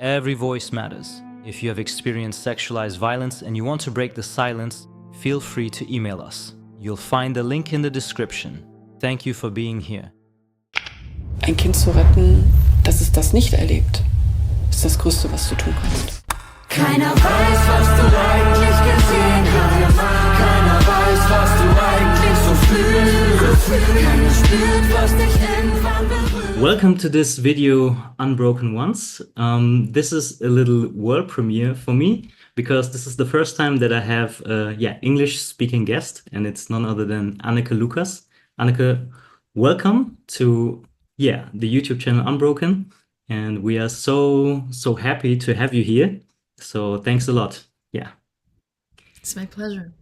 Every voice matters. If you have experienced sexualized violence and you want to break the silence, feel free to email us. You'll find the link in the description. Thank you for being here. Ein Kind zu retten, dass es das nicht erlebt, ist das Größte, was du tun kannst. Keiner weiß, was du eigentlich gesehen hast. Keiner weiß, was du eigentlich so fühlst. Keiner spürt, was dich irgendwann berührt. Welcome to this video, Unbroken Once. This is a little world premiere for me because this is the first time that I have English-speaking guest, and it's none other than Anneke Lucas. Anneke, welcome to the YouTube channel Unbroken, and we are so happy to have you here. So thanks a lot. Yeah. It's my pleasure.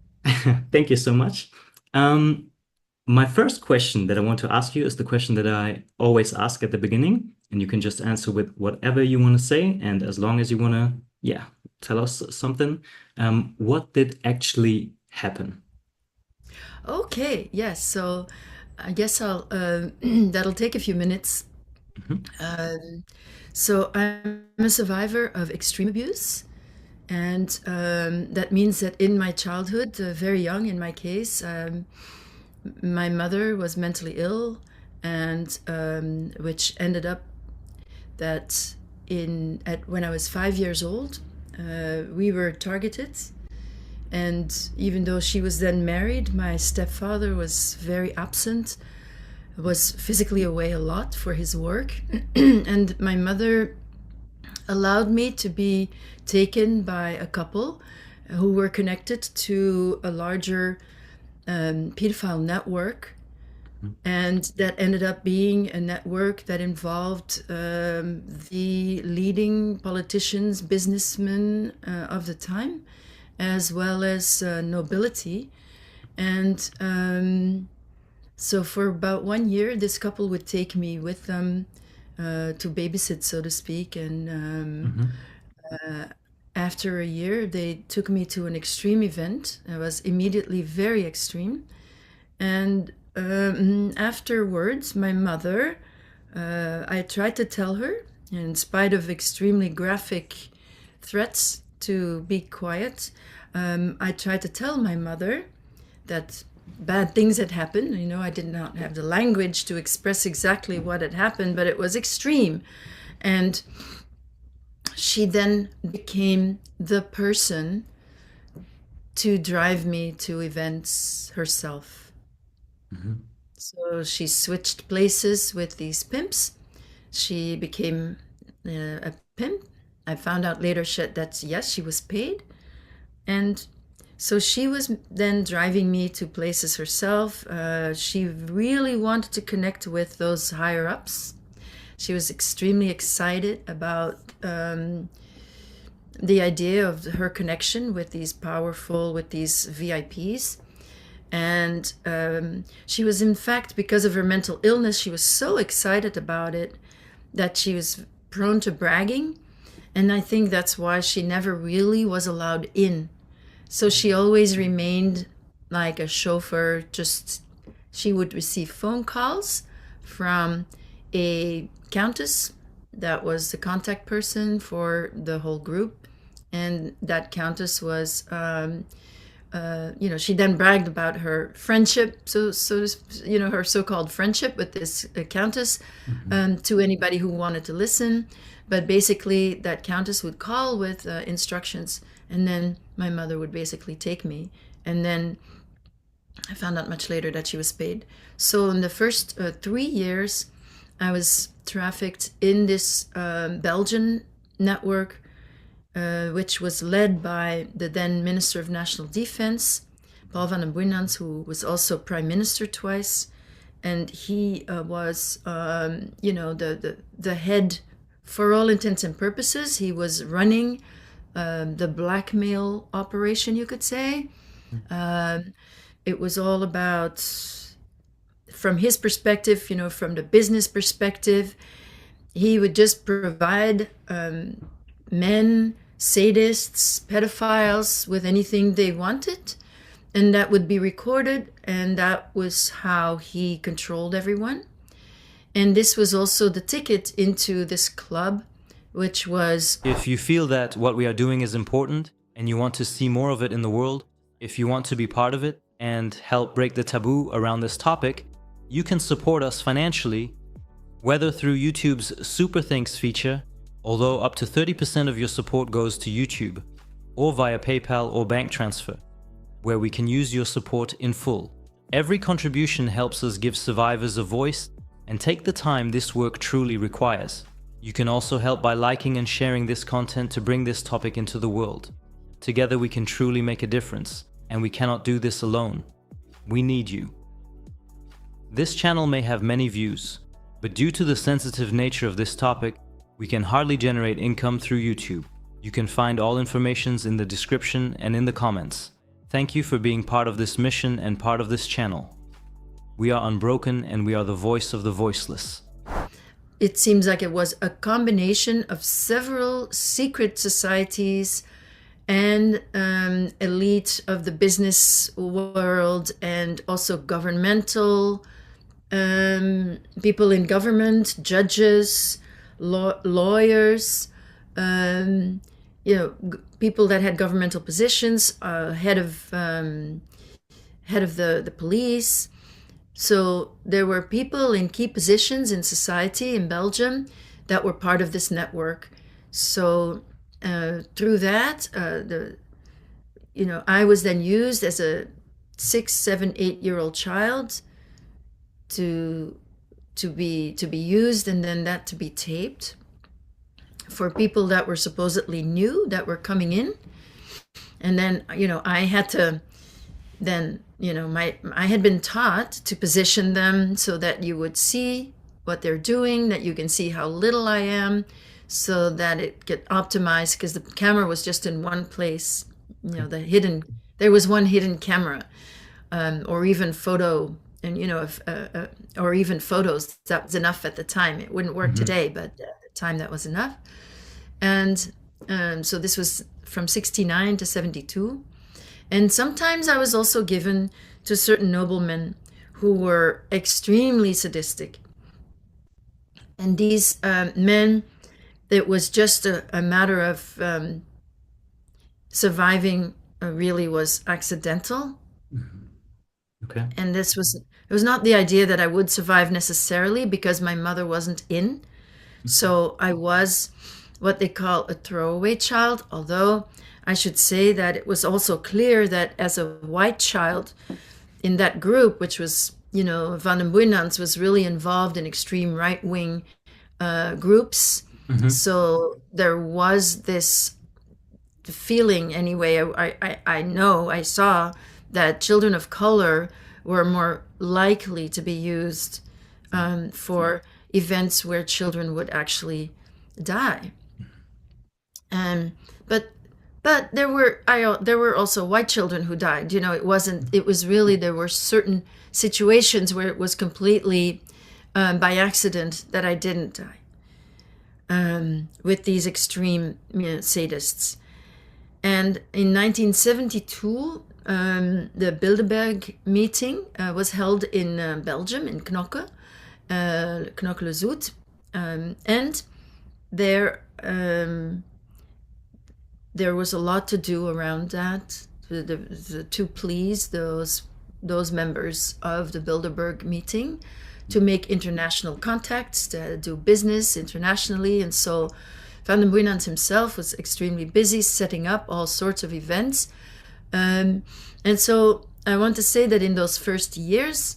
Thank you so much. My first question that I want to ask you is the question that I always ask at the beginning, and you can just answer with whatever you want to say, and as long as you want to, tell us something. What did actually happen? Okay, yes. So I guess I'll that'll take a few minutes. Mhm. So I'm a survivor of extreme abuse, and that means that in my childhood, very young in my case, my mother was mentally ill, and which ended up that when I was 5 years old, we were targeted. And even though she was then married, my stepfather was very absent, was physically away a lot for his work. And my mother allowed me to be taken by a couple who were connected to a larger pedophile network. And that ended up being a network that involved the leading politicians, businessmen of the time, as well as nobility. And so for about 1 year, this couple would take me with them to babysit, so to speak. And after a year, they took me to an extreme event. It was immediately very extreme. And afterwards, my mother, I tried to tell her, in spite of extremely graphic threats to be quiet, I tried to tell my mother that bad things had happened. You know, I did not have the language to express exactly what had happened, but it was extreme. And she then became the person to drive me to events herself. So she switched places with these pimps. She became a pimp. I found out later that yes, she was paid. And so she was then driving me to places herself. She really wanted to connect with those higher ups. She was extremely excited about the idea of her connection with these VIPs. And she was, in fact, because of her mental illness, she was so excited about it that she was prone to bragging. And I think that's why she never really was allowed in. So she always remained like a chauffeur. She would receive phone calls from a countess that was the contact person for the whole group. And that countess was, she then bragged about her friendship, her so-called friendship with this countess to anybody who wanted to listen. But basically, that countess would call with instructions, and then my mother would basically take me. And then I found out much later that she was paid. So in the first 3 years, I was trafficked in this Belgian network, which was led by the then Minister of National Defense, Paul van den Boeynants, who was also Prime Minister twice. And he was, the head, for all intents and purposes. He was running the blackmail operation, you could say. It was all about, from his perspective, from the business perspective, he would just provide men, sadists, pedophiles with anything they wanted, and that would be recorded, and that was how he controlled everyone. And this was also the ticket into this club which was If you feel that what we are doing is important and you want to see more of it in the world, if you want to be part of it and help break the taboo around this topic, you can support us financially, whether through YouTube's Super Thanks feature, although up to 30% of your support goes to YouTube, or via PayPal or bank transfer, where we can use your support in full. Every contribution helps us give survivors a voice and take the time this work truly requires. You can also help by liking and sharing this content to bring this topic into the world. Together we can truly make a difference, and we cannot do this alone. We need you. This channel may have many views, but due to the sensitive nature of this topic, we can hardly generate income through YouTube. You can find all informations in the description and in the comments. Thank you for being part of this mission and part of this channel. We are Unbroken and we are the voice of the voiceless. it seems like it was a combination of several secret societies and elite of the business world, and also governmental people in government, judges, lawyers, people that had governmental positions, head of the police. So there were people in key positions in society in Belgium that were part of this network. So through that, I was then used as a 6, 7, 8-year-old child to be used, and then that to be taped for people that were supposedly new, that were coming in. And then, I had to then, I had been taught to position them so that you would see what they're doing, that you can see how little I am, so that it get optimized, because the camera was just in one place. There was one hidden camera, or even photo, and or even photos. That was enough at the time. It wouldn't work today, but at the time that was enough. And so this was from 69 to 72. And sometimes I was also given to certain noblemen who were extremely sadistic. And these men, it was just a matter of surviving really was accidental. Okay. And it was not the idea that I would survive necessarily, because my mother wasn't in. So I was what they call a throwaway child, although I should say that it was also clear that as a white child in that group, which was, Van den Boeynants was really involved in extreme right-wing groups. So there was this feeling, anyway, I saw that children of color were more likely to be used for events where children would actually die. But there were also white children who died. It was really, there were certain situations where it was completely by accident that I didn't die with these extreme sadists. And in 1972, the Bilderberg meeting was held in Belgium, in Knokke, Knokke-le-Zoet, and there was a lot to do around that, to please those members of the Bilderberg meeting, to make international contacts, to do business internationally. And so Van den Boeynants himself was extremely busy setting up all sorts of events. And so I want to say that in those first years,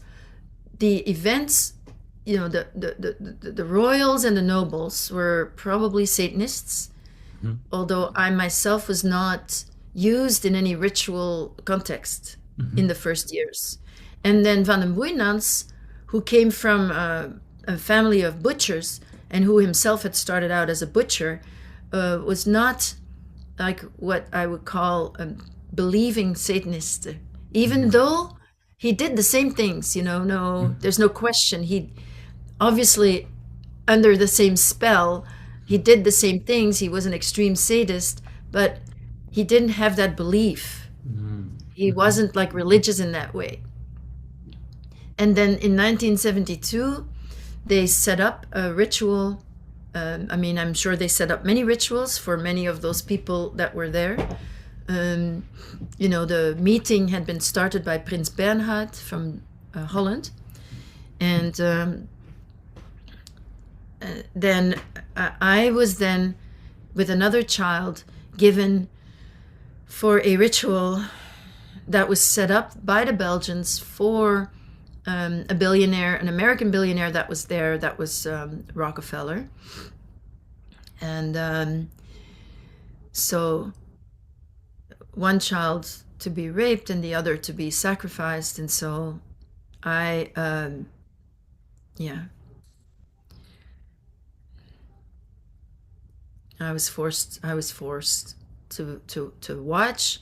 the events, the royals and the nobles were probably Satanists, although I myself was not used in any ritual context in the first years. And then Van den Boeynants, who came from a family of butchers and who himself had started out as a butcher, was not like what I would call a believing Satanist, even though he did the same things, there's no question. He obviously, under the same spell, he did the same things. He was an extreme sadist, but he didn't have that belief. He wasn't like religious in that way. And then in 1972, they set up a ritual I mean, I'm sure they set up many rituals for many of those people that were there. You know, the meeting had been started by Prins Bernhard from Holland. And then I was then, with another child, given for a ritual that was set up by the Belgians for a billionaire, an American billionaire that was there, that was Rockefeller. And so one child to be raped and the other to be sacrificed. And so I, I was forced to watch.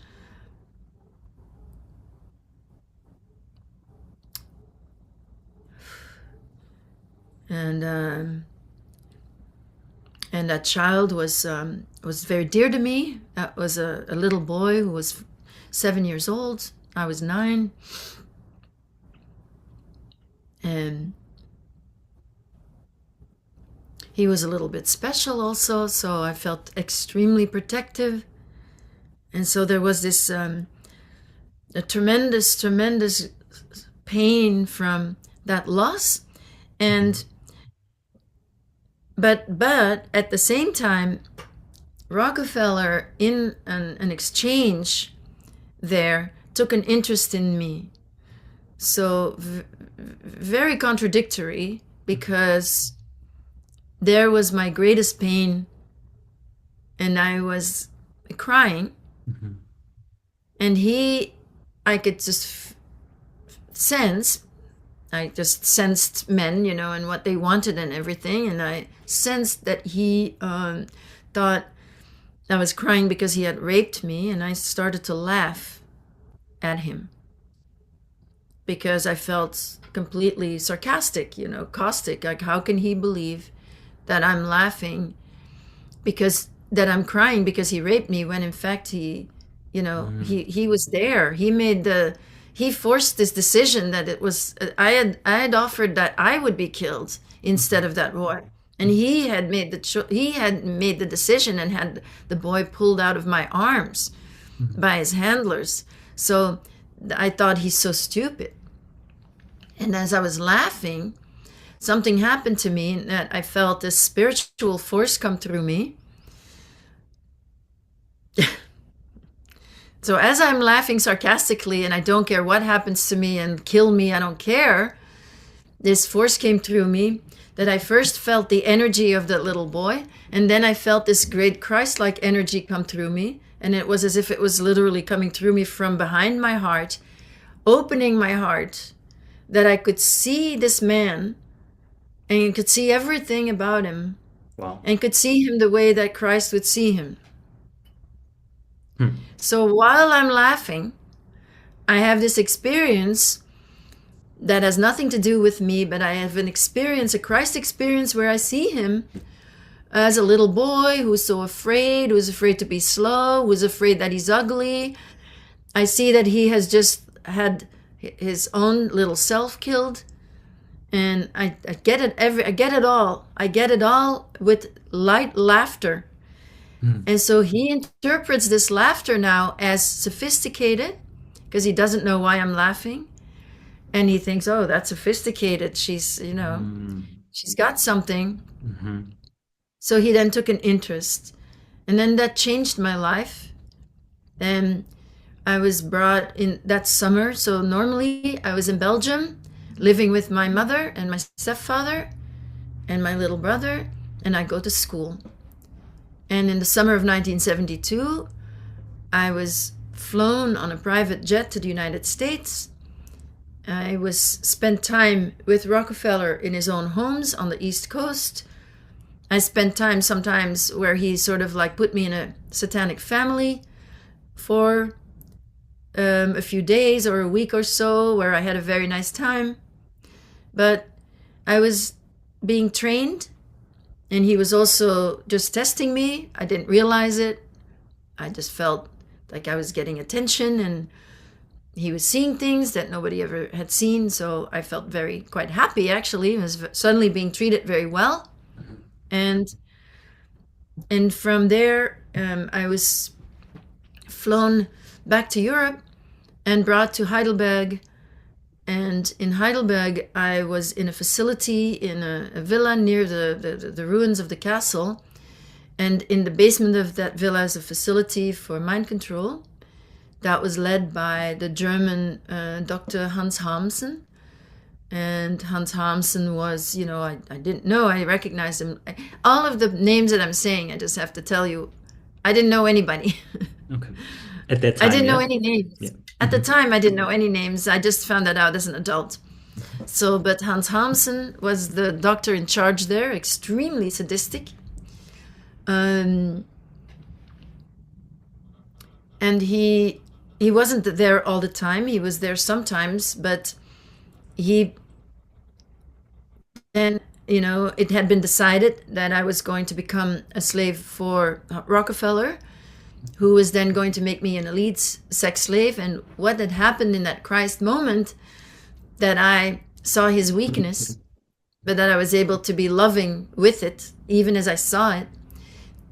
And that child was very dear to me. That was a little boy who was 7 years old. I was 9. And he was a little bit special also, so I felt extremely protective. And so there was this a tremendous pain from that loss. And but at the same time, Rockefeller, in an exchange there, took an interest in me. So very contradictory, because there was my greatest pain and I was crying. Mm-hmm. And I could just sense, I just sensed men, you know, and what they wanted and everything. And I sensed that he thought I was crying because he had raped me. And I started to laugh at him because I felt completely sarcastic, you know, caustic. Like, how can he believe that I'm laughing that I'm crying because he raped me, when in fact he, you know, he was there. He forced this decision that it was, I had offered that I would be killed instead of that boy. And he had made the decision and had the boy pulled out of my arms by his handlers. So I thought, he's so stupid. And as I was laughing, something happened to me that I felt this spiritual force come through me. So as I'm laughing sarcastically, and I don't care what happens to me and kill me, I don't care, this force came through me that I first felt the energy of the little boy, and then I felt this great Christ-like energy come through me, and it was as if it was literally coming through me from behind my heart, opening my heart, that I could see this man, and you could see everything about him. Wow. And could see him the way that Christ would see him. So while I'm laughing, I have this experience that has nothing to do with me, but I have an experience, a Christ experience, where I see him as a little boy who's so afraid, who's afraid to be slow, who's afraid that he's ugly. I see that he has just had his own little self killed. And I get it I get it all with light laughter. And so he interprets this laughter now as sophisticated, because he doesn't know why I'm laughing. And he thinks, oh, that's sophisticated. She's, you know, she's got something. Mm-hmm. So he then took an interest. And then that changed my life. And I was brought in that summer. So normally I was in Belgium, living with my mother and my stepfather and my little brother, and I go to school. And in the summer of 1972, I was flown on a private jet to the United States. I was spent time with Rockefeller in his own homes on the East Coast. I spent time sometimes where he sort of like put me in a satanic family for a few days or a week or so, where I had a very nice time. But I was being trained, and he was also just testing me. I didn't realize it. I just felt like I was getting attention, and he was seeing things that nobody ever had seen. So I felt quite happy, actually. I was suddenly being treated very well. And from there, I was flown back to Europe and brought to Heidelberg. And in Heidelberg, I was in a facility in a villa near the ruins of the castle. And in the basement of that villa is a facility for mind control that was led by the German Dr. Hans Hamsen. And Hans Hamsen was, I didn't know, I recognized him. All of the names that I'm saying, I just have to tell you, I didn't know anybody. Okay. At that time, I didn't know yeah? any names. Yeah. At the time, I didn't know any names. I just found that out as an adult. So, but Hans Hamsen was the doctor in charge there, extremely sadistic. And he wasn't there all the time. He was there sometimes, but then, it had been decided that I was going to become a slave for Rockefeller, who was then going to make me an elite sex slave. And what had happened in that Christ moment, that I saw his weakness, but that I was able to be loving with it, even as I saw it,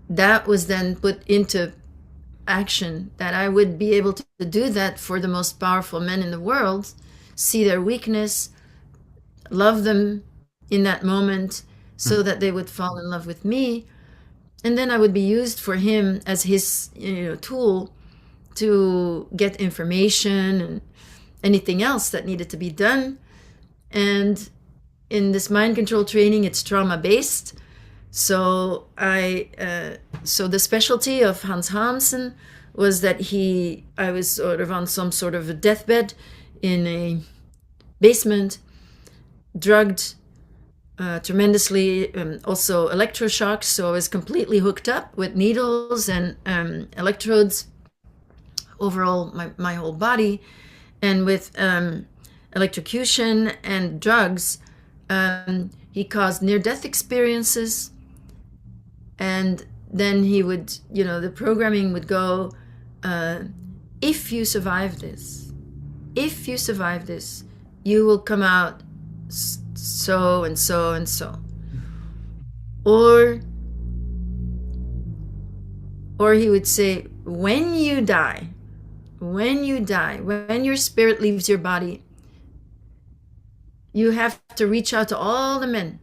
that was then put into action, that I would be able to do that for the most powerful men in the world, see their weakness, love them in that moment so that they would fall in love with me. And then I would be used for him as his tool to get information and anything else that needed to be done. And in this mind control training, it's trauma-based. So so the specialty of Hans Hamsen was that I was sort of on some sort of a deathbed in a basement, drugged tremendously, also electroshocks. So I was completely hooked up with needles and electrodes overall my whole body, and with electrocution and drugs. He caused near-death experiences, and then he would, the programming would go, if you survive this, you will come out so and so and so. Or he would say, when you die, when your spirit leaves your body, you have to reach out to all the men.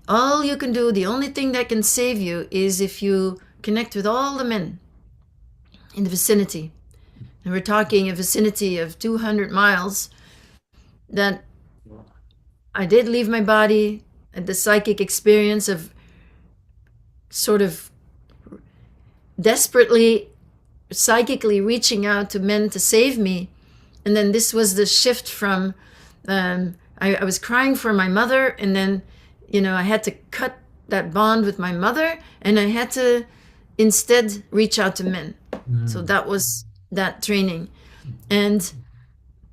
All you can do, the only thing that can save you is if you connect with all the men in the vicinity. And we're talking a vicinity of 200 miles, that I did leave my body, and the psychic experience of sort of desperately, psychically reaching out to men to save me. And then this was the shift from, I was crying for my mother, and then, I had to cut that bond with my mother, and I had to instead reach out to men. So that was that training. And,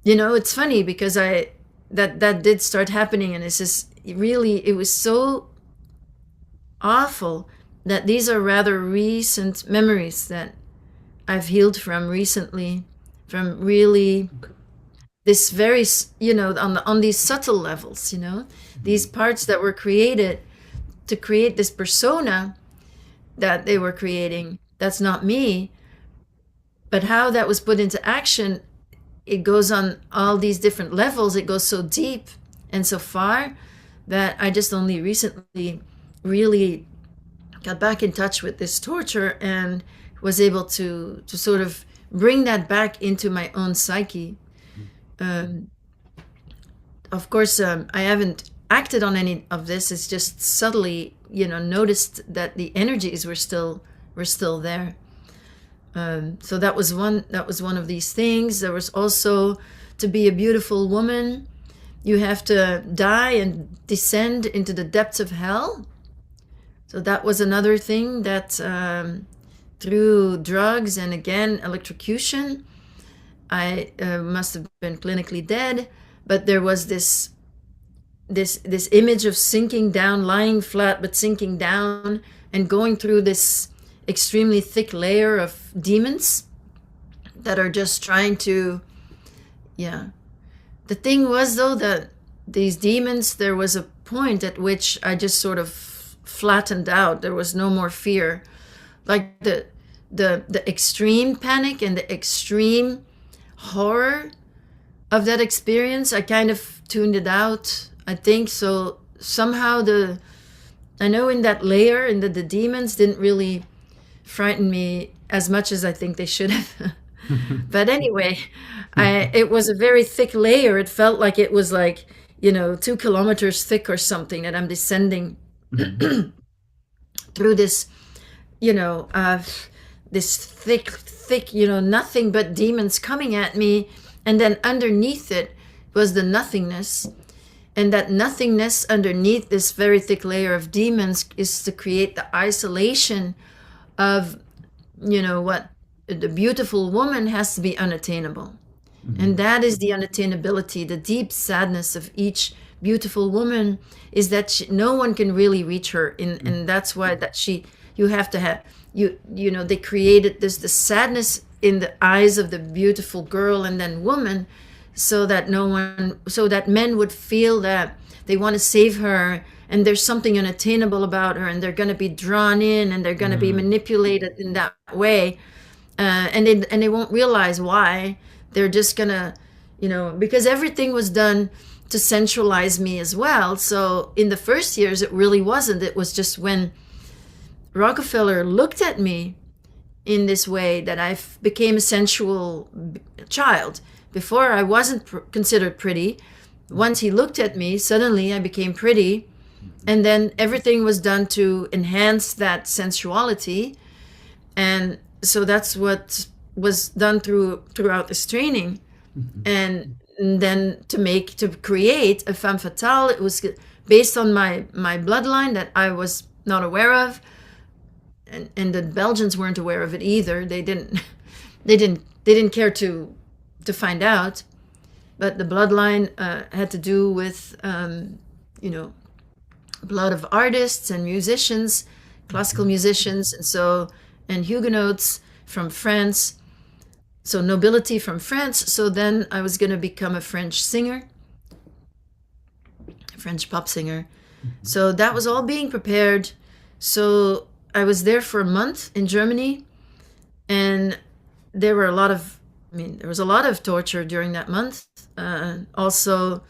it's funny because that did start happening, and it's just really, it was so awful that these are rather recent memories that I've healed from recently, from really this very, on these subtle levels, these parts that were created to create this persona that they were creating. That's not me. But how that was put into action, it goes on all these different levels. It goes so deep and so far that I just only recently really got back in touch with this torture and was able to sort of bring that back into my own psyche. Of course, I haven't acted on any of this. It's just subtly, noticed that the energies were still there. So that was one of these things. There was also, to be a beautiful woman, you have to die and descend into the depths of hell. So that was another thing that through drugs and again electrocution, I must have been clinically dead. But there was this image of sinking down, lying flat but sinking down, and going through this extremely thick layer of demons that are just trying to, The thing was, though, that these demons, there was a point at which I just sort of flattened out. There was no more fear. Like the extreme panic and the extreme horror of that experience, I kind of tuned it out, I think. So somehow I know in that layer, in the demons didn't really frighten me as much as I think they should have. But anyway, it was a very thick layer. It felt like it was like, 2 kilometers thick or something, that I'm descending through this, this thick, nothing but demons coming at me. And then underneath it was the nothingness. And that nothingness underneath this very thick layer of demons is to create the isolation of, what the beautiful woman has to be unattainable. And that is the unattainability, the deep sadness of each beautiful woman, is that no one can really reach her. And that's why you have to have, they created the sadness in the eyes of the beautiful girl and then woman, so that men would feel that they want to save her, and there's something unattainable about her, and they're going to be drawn in, and they're going to be manipulated in that way, and they won't realize why. They're just gonna, because everything was done to centralize me as well. So in the first years, it really wasn't. It was just when Rockefeller looked at me in this way that I became a sensual child. Before, I wasn't considered pretty. Once he looked at me, suddenly I became pretty. And then everything was done to enhance that sensuality. And so that's what was done throughout this training. And then to create a femme fatale, it was based on my bloodline that I was not aware of. And the Belgians weren't aware of it either. They didn't care to find out. But the bloodline had to do with blood of artists and musicians, classical musicians, and Huguenots from France. So nobility from France. So then I was going to become a French singer, a French pop singer. So that was all being prepared. So I was there for a month in Germany, and there was a lot of torture during that month. Also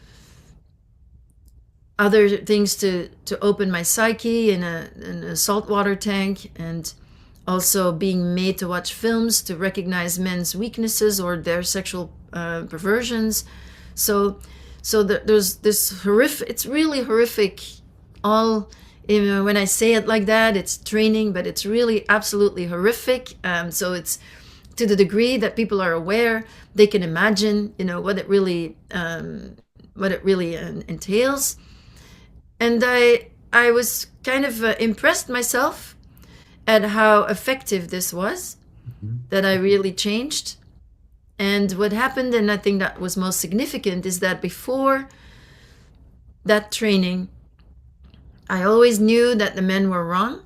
other things to open my psyche in a saltwater tank, and also being made to watch films to recognize men's weaknesses or their sexual perversions. So there's this horrific, it's really horrific. When I say it like that, it's training, but it's really absolutely horrific. So it's to the degree that people are aware, they can imagine, what it really entails. And I was kind of impressed myself at how effective this was, that I really changed. And what happened, and I think that was most significant, is that before that training, I always knew that the men were wrong.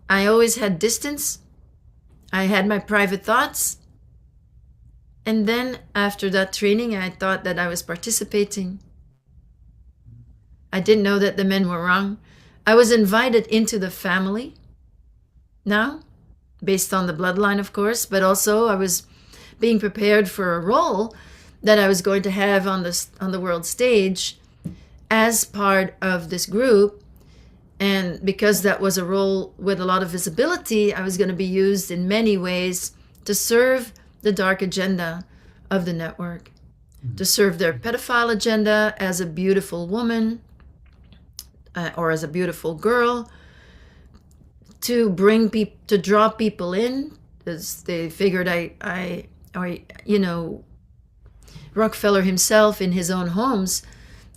I always had distance. I had my private thoughts. And then after that training, I thought that I was participating. I didn't know that the men were wrong. I was invited into the family now, based on the bloodline, of course, but also I was being prepared for a role that I was going to have on the world stage as part of this group. And because that was a role with a lot of visibility, I was going to be used in many ways to serve the dark agenda of the network, to serve their pedophile agenda as a beautiful woman or as a beautiful girl, to draw people in, because they figured Rockefeller himself in his own homes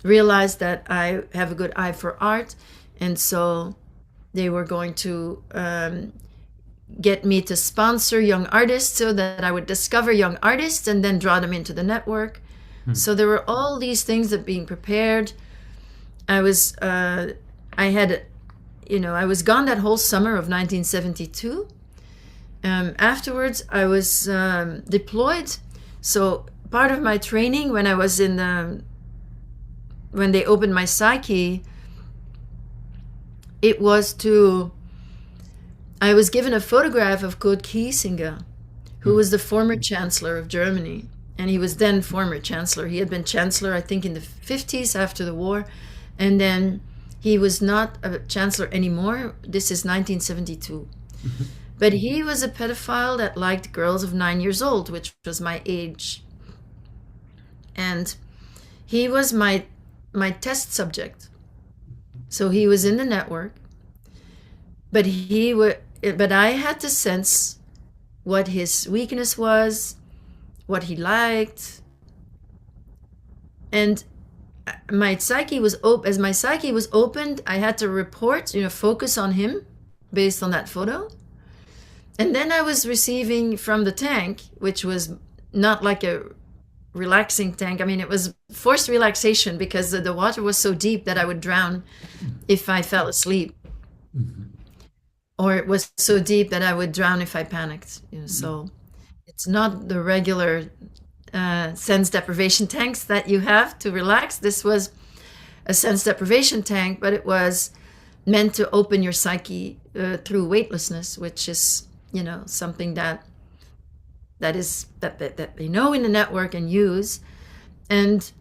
realized that I have a good eye for art, and so they were going to get me to sponsor young artists so that I would discover young artists and then draw them into the network. So there were all these things that being prepared. I was gone that whole summer of 1972. Afterwards, I was deployed. So part of my training when I was when they opened my psyche, it was I was given a photograph of Kurt Kiesinger, who was the former chancellor of Germany. And he was then former chancellor. He had been chancellor, I think, in the 50s after the war. And then he was not a chancellor anymore. This is 1972. But he was a pedophile that liked girls of 9 years old, which was my age. And he was my test subject. So he was in the network. But I had to sense what his weakness was, what he liked. And my psyche was as my psyche was opened, I had to report, focus on him based on that photo. And then I was receiving from the tank, which was not like a relaxing tank. I mean, it was forced relaxation because the water was so deep that I would drown if I fell asleep. Or it was so deep that I would drown if I panicked. So it's not the regular sense deprivation tanks that you have to relax. This was a sense deprivation tank, but it was meant to open your psyche through weightlessness, which is, something that they know in the network and use. And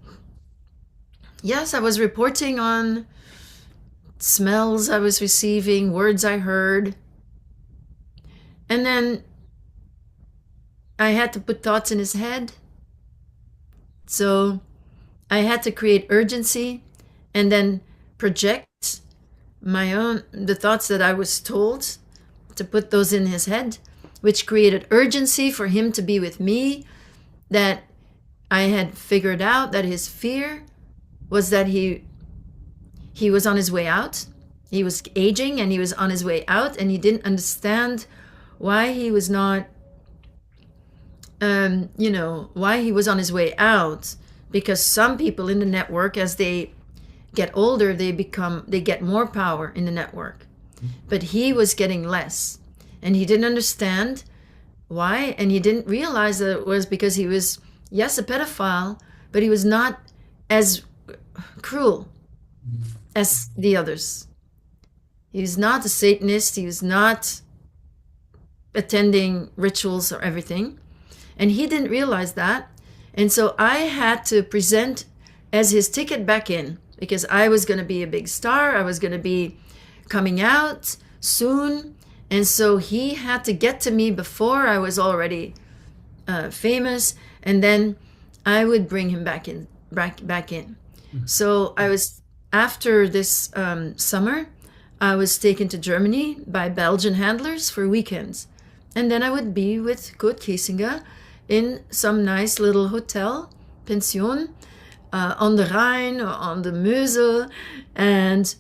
yes, I was reporting on smells I was receiving, words I heard. And then I had to put thoughts in his head. So I had to create urgency and then project the thoughts that I was told, to put those in his head, which created urgency for him to be with me, that I had figured out that his fear was that he was on his way out. He was aging and he was on his way out, and he didn't understand why he was not, why he was on his way out. Because some people in the network, as they get older, they get more power in the network. But he was getting less, and he didn't understand why, and he didn't realize that it was because he was, yes, a pedophile, but he was not as cruel as the others. He was not a Satanist. He was not attending rituals or everything, and he didn't realize that. And so I had to present as his ticket back in, because I was going to be a big star. I was going to be coming out soon. And so he had to get to me before I was already famous. And then I would bring him back in. So I was, after this summer, I was taken to Germany by Belgian handlers for weekends. And then I would be with Kurt Kiesinger in some nice little hotel, pension, on the Rhine or on the Mosel. And,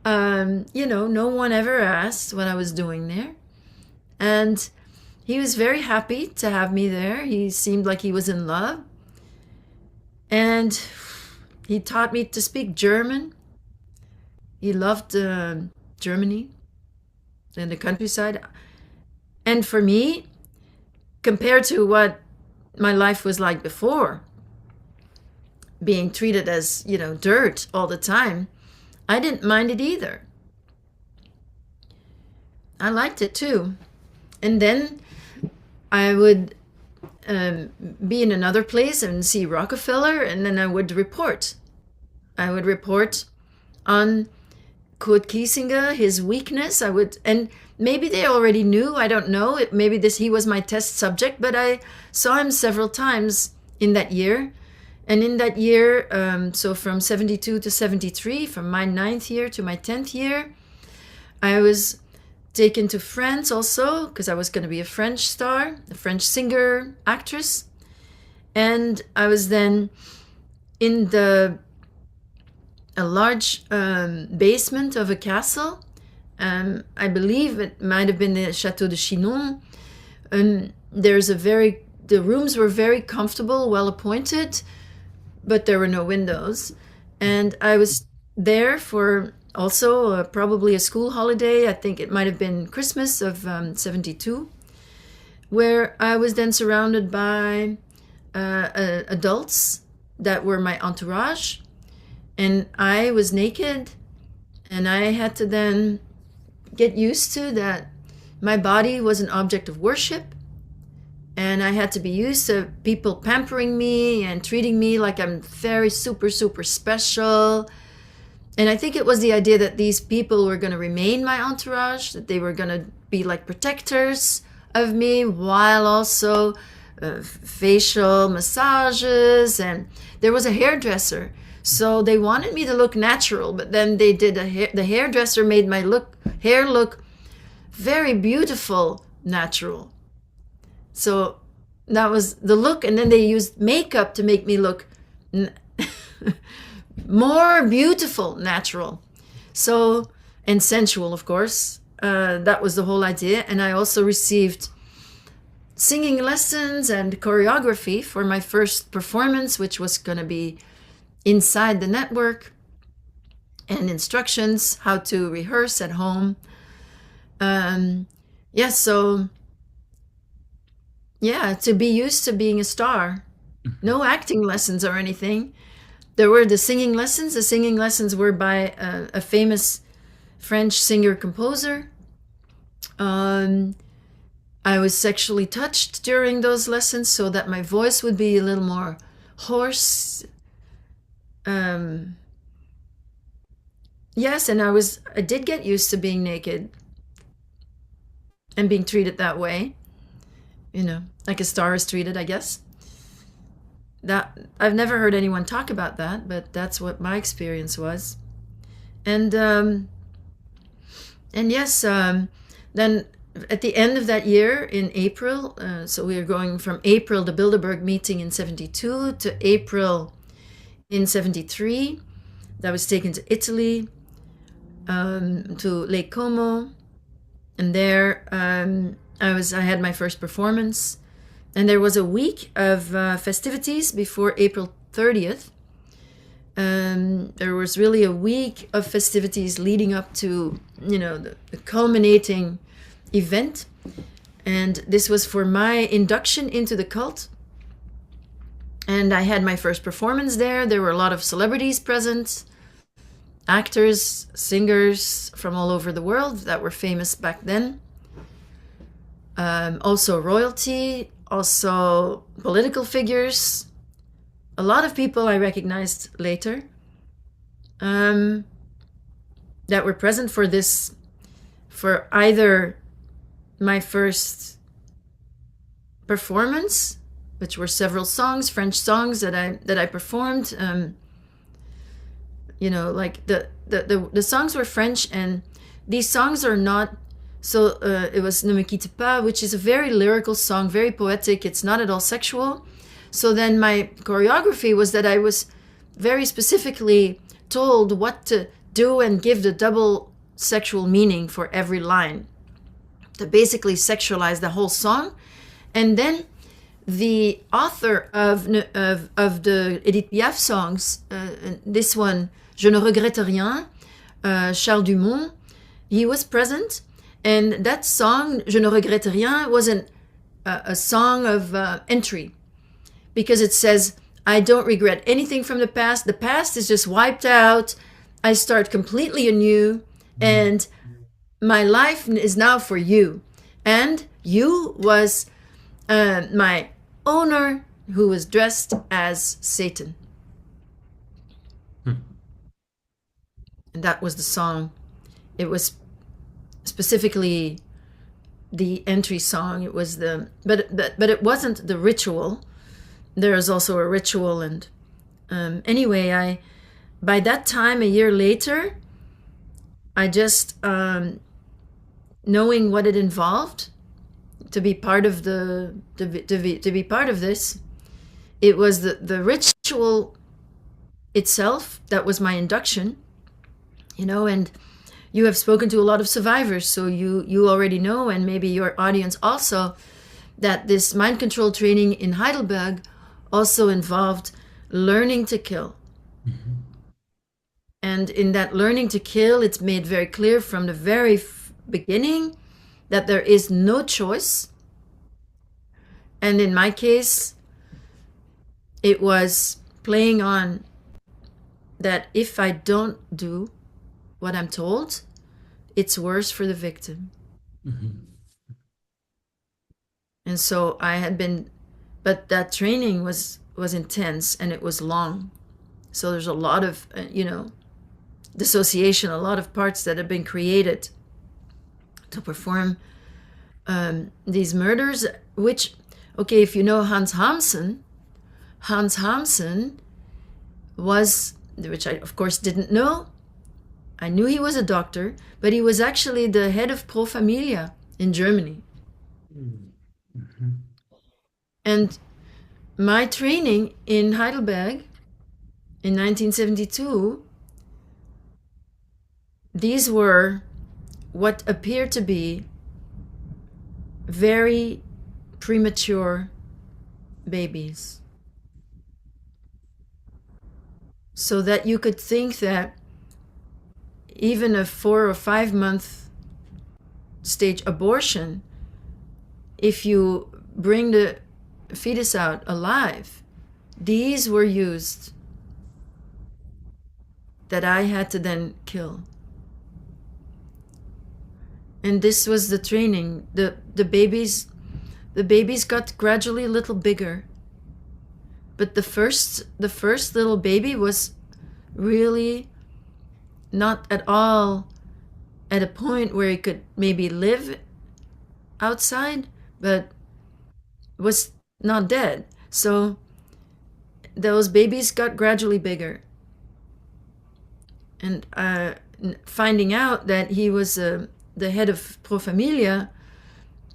no one ever asked what I was doing there. And he was very happy to have me there. He seemed like he was in love. And he taught me to speak German. He loved Germany and the countryside. And for me, compared to what my life was like before, being treated as, dirt all the time, I didn't mind it either. I liked it too. And then I would be in another place and see Rockefeller, and then I would report. I would report on Kurt Kiesinger, his weakness. And maybe they already knew, I don't know. Maybe he was my test subject, but I saw him several times in that year. And in that year, so from 72 to 73, from my 9th year to my 10th year, I was taken to France also, because I was going to be a French star, a French singer, actress. And I was then in a large basement of a castle. I believe it might have been the Château de Chinon. The rooms were very comfortable, well appointed, but there were no windows. And I was there for also probably a school holiday. I think it might have been Christmas of 72, where I was then surrounded by adults that were my entourage. And I was naked, And I had to then get used to that my body was an object of worship, and I had to be used to people pampering me and treating me like I'm very super, super special. And I think it was the idea that these people were going to remain my entourage, that they were going to be like protectors of me, while also facial massages, and there was a hairdresser. So they wanted me to look natural, but then they did the hairdresser made my hair look very beautiful, natural. So that was the look, and then they used makeup to make me look more beautiful, natural. So, and sensual, of course. That was the whole idea. And I also received singing lessons and choreography for my first performance, which was going to be inside the network, and instructions how to rehearse at home. To be used to being a star. No acting lessons or anything. There were the singing lessons. The singing lessons were by a famous French singer-composer. I was sexually touched during those lessons so that my voice would be a little more hoarse. Yes, and I did get used to being naked and being treated that way. Like a star is treated, I guess. That I've never heard anyone talk about that, but that's what my experience was. And yes, then at the end of that year in April, so we are going from April, the Bilderberg meeting in 72, to April in 73. I was taken to Italy, to Lake Como, and there I had my first performance. And there was a week of festivities before April 30th. There was really a week of festivities leading up to, the culminating event. And this was for my induction into the cult. And I had my first performance there. There were a lot of celebrities present, actors, singers from all over the world that were famous back then. Also royalty, also political figures, a lot of people I recognized later that were present for either my first performance, which were several songs, French songs that I performed. Like the songs were French, and these songs are not. So it was Ne me quitte pas, which is a very lyrical song, very poetic. It's not at all sexual. So then my choreography was that I was very specifically told what to do and give the double sexual meaning for every line to basically sexualize the whole song. And then the author of the Edith Piaf songs, this one, Je ne regrette rien, Charles Dumont, he was present. And that song, Je ne regrette rien, wasn't a song of entry, because it says, I don't regret anything from the past. The past is just wiped out. I start completely anew, and my life is now for you. And you was my owner who was dressed as Satan. And that was the song. It was specifically the entry song. It was but it wasn't the ritual. There is also a ritual, and anyway, by that time, a year later, I just knowing what it involved to be part of to be part of this, it was the ritual itself that was my induction, and you have spoken to a lot of survivors, so you already know, and maybe your audience also, that this mind control training in Heidelberg also involved learning to kill. Mm-hmm. And in that learning to kill, it's made very clear from the very beginning that there is no choice. And in my case, it was playing on that if I don't do what I'm told, it's worse for the victim. And so I had been, but that training was intense and it was long. So there's a lot of, dissociation, a lot of parts that have been created to perform these murders, which, okay, if you know Hans Hamsen was, which I of course didn't know. I knew he was a doctor, but he was actually the head of Pro Familia in Germany. And my training in Heidelberg in 1972, these were what appeared to be very premature babies. So that you could think that even a 4 or 5 month stage abortion, if you bring the fetus out alive, these were used that I had to then kill. And this was the training. The babies got gradually a little bigger. But the first little baby was really not at all at a point where he could maybe live outside, but was not dead. So those babies got gradually bigger. And finding out that he was the head of Pro Familia,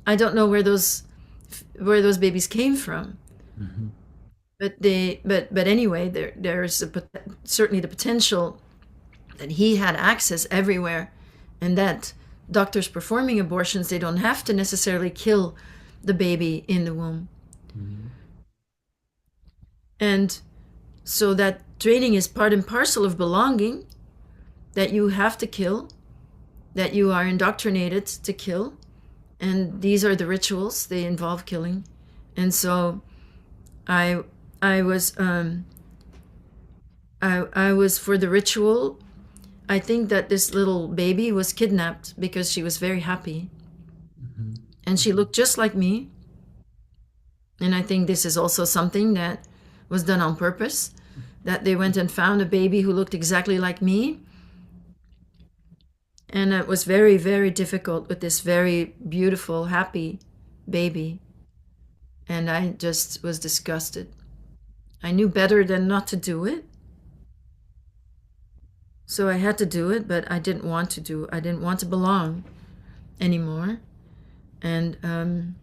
I don't know where those babies came from. But anyway, there's certainly the potential that he had access everywhere, and that doctors performing abortions, they don't have to necessarily kill the baby in the womb. And so that training is part and parcel of belonging, that you have to kill, that you are indoctrinated to kill, and these are the rituals, they involve killing. And so I was for the ritual. I think that this little baby was kidnapped because she was very happy. And she looked just like me. And I think this is also something that was done on purpose, that they went and found a baby who looked exactly like me. And it was very, very difficult with this very beautiful, happy baby. And I just was disgusted. I knew better than not to do it. So I had to do it, but I didn't want to do it. I didn't want to belong anymore. And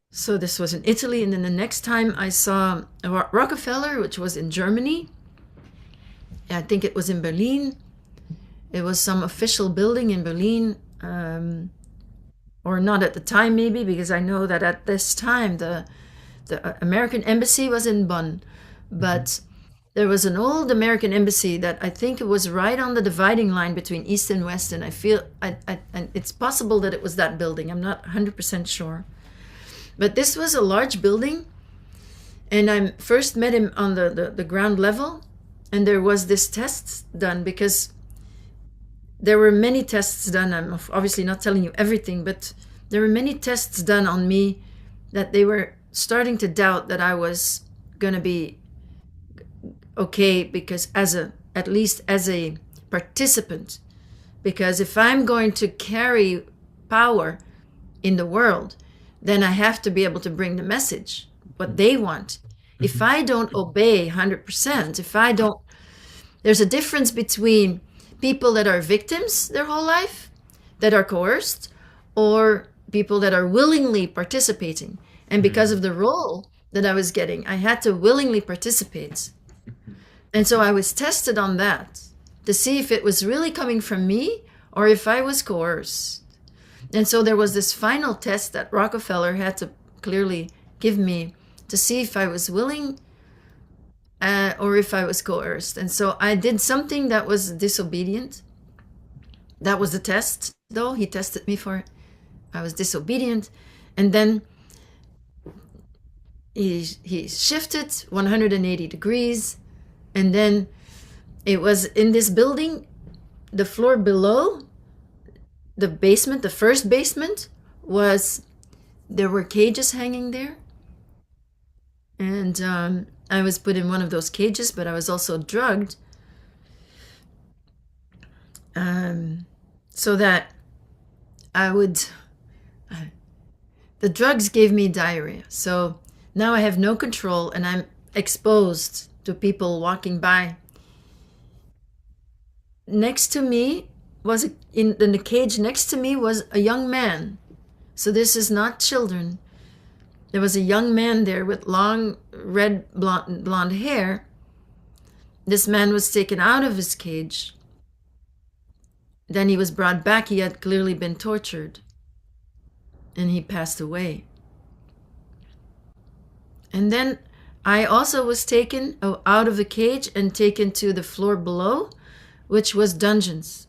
so this was in Italy. And then the next time I saw Rockefeller, which was in Germany. I think it was in Berlin. It was some official building in Berlin, or not at the time maybe, because I know that at this time the American embassy was in Bonn, but there was an old American embassy that I think it was right on the dividing line between East and West, and I feel, and it's possible that it was that building, I'm not 100% sure. But this was a large building, and I first met him on the ground level, and there was this test done, because there were many tests done. I'm obviously not telling you everything, but there were many tests done on me that they were starting to doubt that I was going to be okay, because at least as a participant, because if I'm going to carry power in the world, then I have to be able to bring the message, what they want. If I don't obey 100%, there's a difference between people that are victims their whole life, that are coerced, or people that are willingly participating. And because of the role that I was getting, I had to willingly participate. And so I was tested on that to see if it was really coming from me or if I was coerced. And so there was this final test that Rockefeller had to clearly give me to see if I was willing or if I was coerced. And so I did something that was disobedient. That was the test, though. He tested me for it. I was disobedient. And then he shifted 180 degrees. And then it was in this building. the floor below the basement, the first basement, there were cages hanging there. And I was put in one of those cages, but I was also drugged so that the drugs gave me diarrhea. So now I have no control and I'm exposed to people walking by. Next to me in the cage next to me was a young man. So this is not children. There was a young man there with long red blonde hair. This man was taken out of his cage. Then he was brought back. He had clearly been tortured. And he passed away. And then I also was taken out of the cage and taken to the floor below, which was dungeons.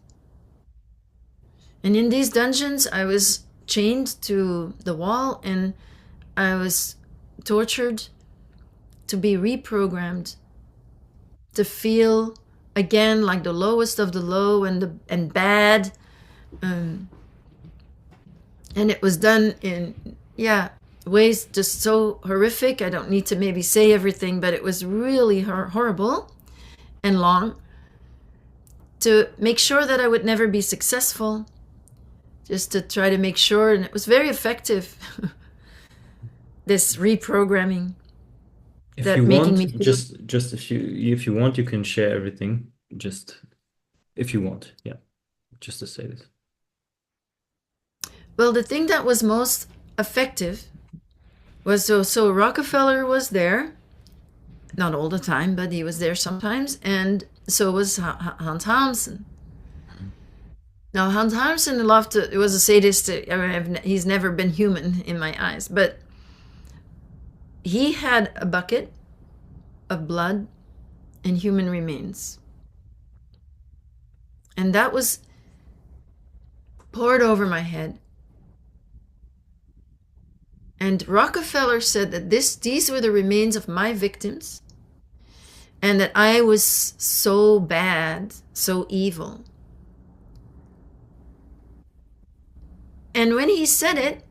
And in these dungeons, I was chained to the wall and I was tortured to be reprogrammed, to feel again like the lowest of the low and bad. And it was done in, ways just so horrific. I don't need to maybe say everything, but it was really horrible and long, to make sure that I would never be successful, just to try to make sure. And it was very effective, this reprogramming. If that you making want, me feel, just if you want, you can share everything. Just if you want, just to say this. well, the thing that was most effective was so Rockefeller was there, not all the time, but he was there sometimes, and so was Hans Hamsen. Now, Hans Hamsen was a sadist. He's never been human in my eyes, but he had a bucket of blood and human remains. And that was poured over my head. And Rockefeller said that these were the remains of my victims, and that I was so bad, so evil. And when he said it,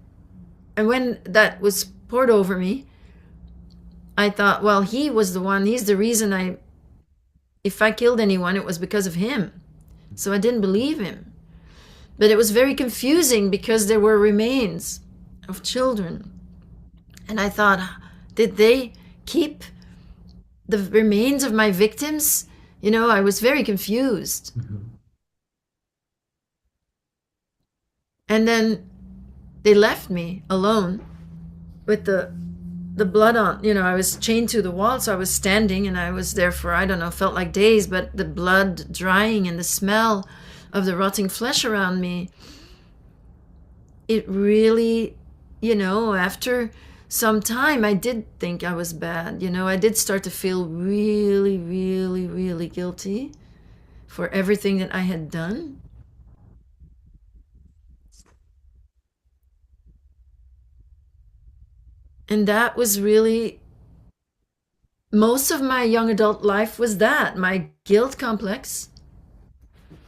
and when that was poured over me, I thought, well, he's the reason if I killed anyone, it was because of him. So I didn't believe him. But it was very confusing because there were remains of children. And I thought, did they keep the remains of my victims? I was very confused. Mm-hmm. And then they left me alone with the blood on. I was chained to the wall, so I was standing and I was there for, I don't know, felt like days, but the blood drying and the smell of the rotting flesh around me, it really, after some time, I did think I was bad. I did start to feel really, really, really guilty for everything that I had done. And that was really, most of my young adult life was that, my guilt complex,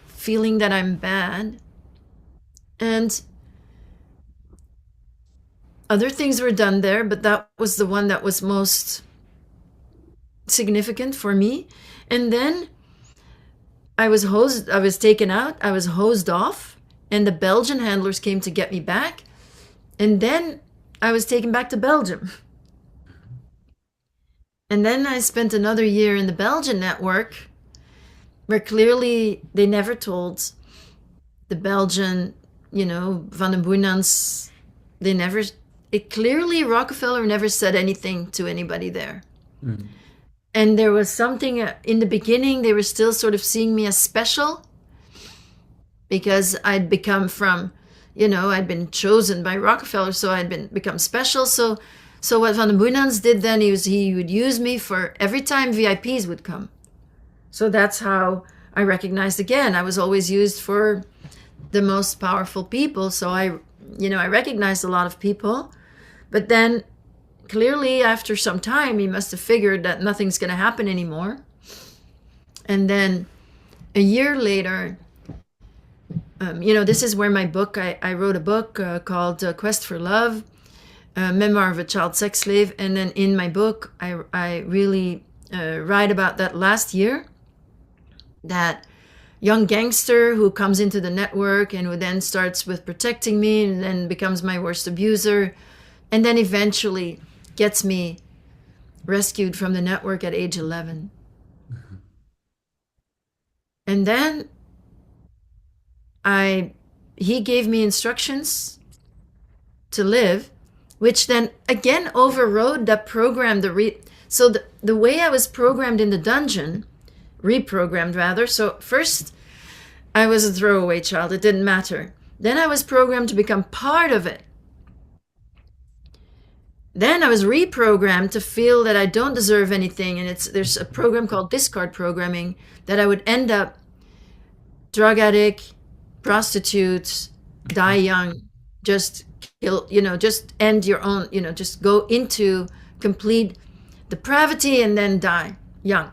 feeling that I'm bad. And other things were done there, but that was the one that was most significant for me. And then I was taken out, I was hosed off, and the Belgian handlers came to get me back. And then I was taken back to Belgium. And then I spent another year in the Belgian network, where clearly they never told the Belgian, Van den Boeinans, clearly Rockefeller never said anything to anybody there. Mm. And there was something in the beginning, they were still sort of seeing me as special, because I'd become from, I'd been chosen by Rockefeller, so I'd become special. So what Van den Boeinans did then, he would use me for every time VIPs would come. So that's how I recognized again. I was always used for the most powerful people. So I recognized a lot of people. But then clearly after some time, he must have figured that nothing's going to happen anymore. And then a year later, this is where my book, I wrote a book called Quest for Love, Memoir of a Child Sex Slave. And then in my book, I really write about that last year, that young gangster who comes into the network and who then starts with protecting me and then becomes my worst abuser, and then eventually gets me rescued from the network at age 11. And then he gave me instructions to live, which then again overrode that program. So the way I was programmed in the dungeon, reprogrammed rather. So first I was a throwaway child. It didn't matter. Then I was programmed to become part of it. Then I was reprogrammed to feel that I don't deserve anything. And there's a program called discard programming, that I would end up drug addict, prostitute, die young, just kill, just end your own, just go into complete depravity and then die young.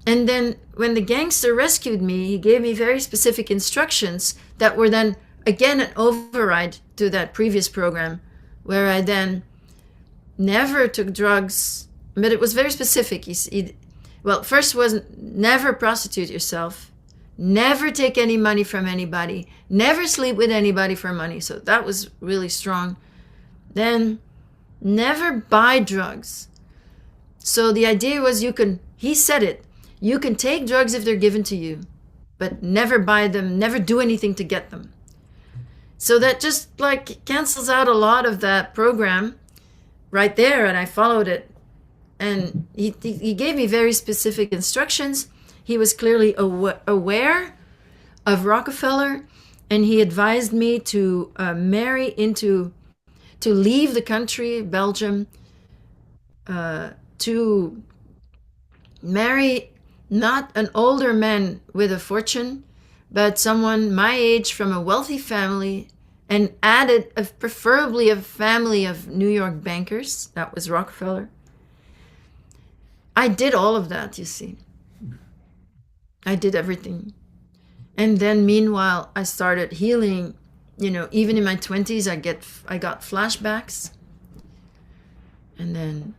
And then when the gangster rescued me, he gave me very specific instructions that were then again an override to that previous program, where I then never took drugs, but it was very specific. First was never prostitute yourself, never take any money from anybody, never sleep with anybody for money. So that was really strong. Then never buy drugs. So the idea was he said it, you can take drugs if they're given to you, but never buy them, never do anything to get them. So that just like cancels out a lot of that program right there, and I followed it. And he gave me very specific instructions. He was clearly aware of Rockefeller, and he advised me to to leave the country, Belgium, to marry not an older man with a fortune, but someone my age from a wealthy family, and added preferably a family of New York bankers. That was Rockefeller. I did all of that, you see. I did everything. And then meanwhile, I started healing. Even in my 20s, I got flashbacks. And then,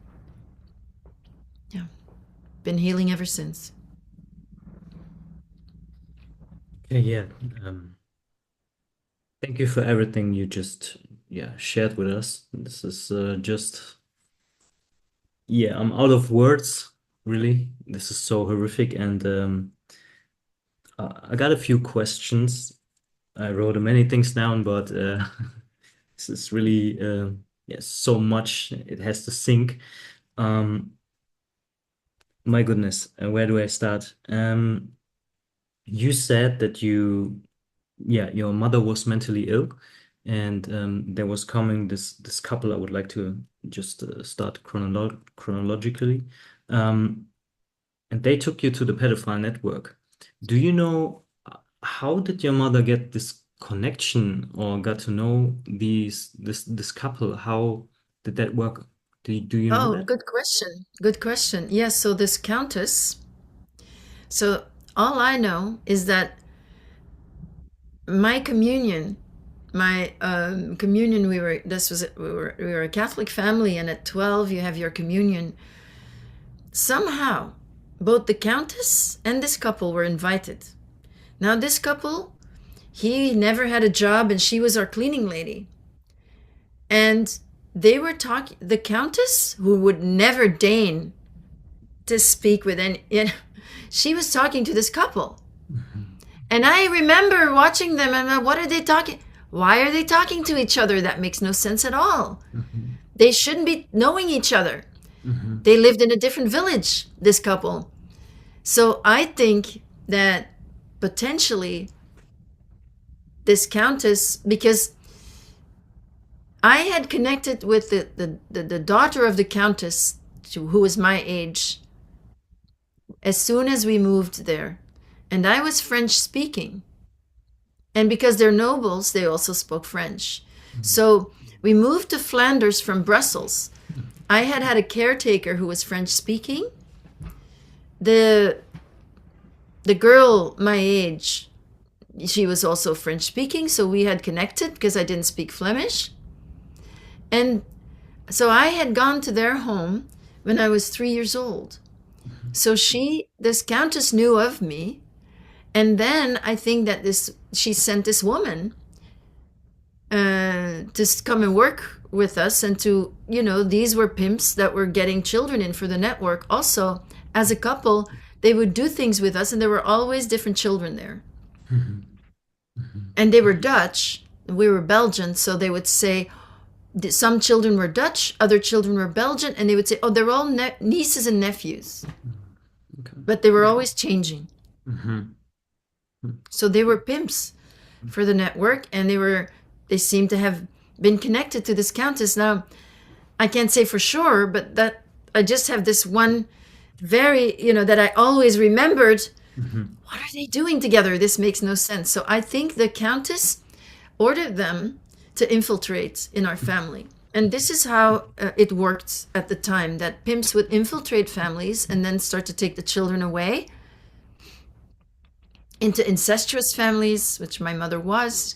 been healing ever since. Yeah. Thank you for everything you just shared with us. This is I'm out of words, really. This is so horrific, and I got a few questions. I wrote many things down, but this is really so much. It has to sink. My goodness, where do I start? You said that your mother was mentally ill, and there was coming this couple. I would like to just start chronologically, and they took you to the pedophile network. Do you know how did your mother get this connection or got to know this couple? How did that work? Do you know that? Good question. Good question. Yes, so this countess. So all I know is that my communion, we were a Catholic family, and at 12 you have your communion. Somehow, both the countess and this couple were invited. Now this couple, he never had a job, and she was our cleaning lady. And they were talking, the countess, who would never deign to speak with any, she was talking to this couple. And I remember watching them, and what are they talking? Why are they talking to each other? That makes no sense at all. They shouldn't be knowing each other. They lived in a different village, this couple. So I think that potentially this countess, because I had connected with the daughter of the countess, who was my age, as soon as we moved there. And I was French speaking. And because they're nobles, they also spoke French. So we moved to Flanders from Brussels. I had a caretaker who was French speaking. The girl my age, she was also French speaking, so we had connected because I didn't speak Flemish. And so I had gone to their home when I was 3 years old. So this countess knew of me. And then I think that she sent this woman to come and work with us, and to, these were pimps that were getting children in for the network. Also, as a couple, they would do things with us, and there were always different children there. And they were Dutch, we were Belgian, so they would say some children were Dutch, other children were Belgian, and they would say, oh, they're all nieces and nephews. Okay. But they were always changing. So they were pimps for the network, and they seemed to have been connected to this countess. Now, I can't say for sure, but that I just have this one very, that I always remembered. What are they doing together? This makes no sense. So I think the countess ordered them to infiltrate in our family. And this is how it worked at the time, that pimps would infiltrate families and then start to take the children away into incestuous families, which my mother was.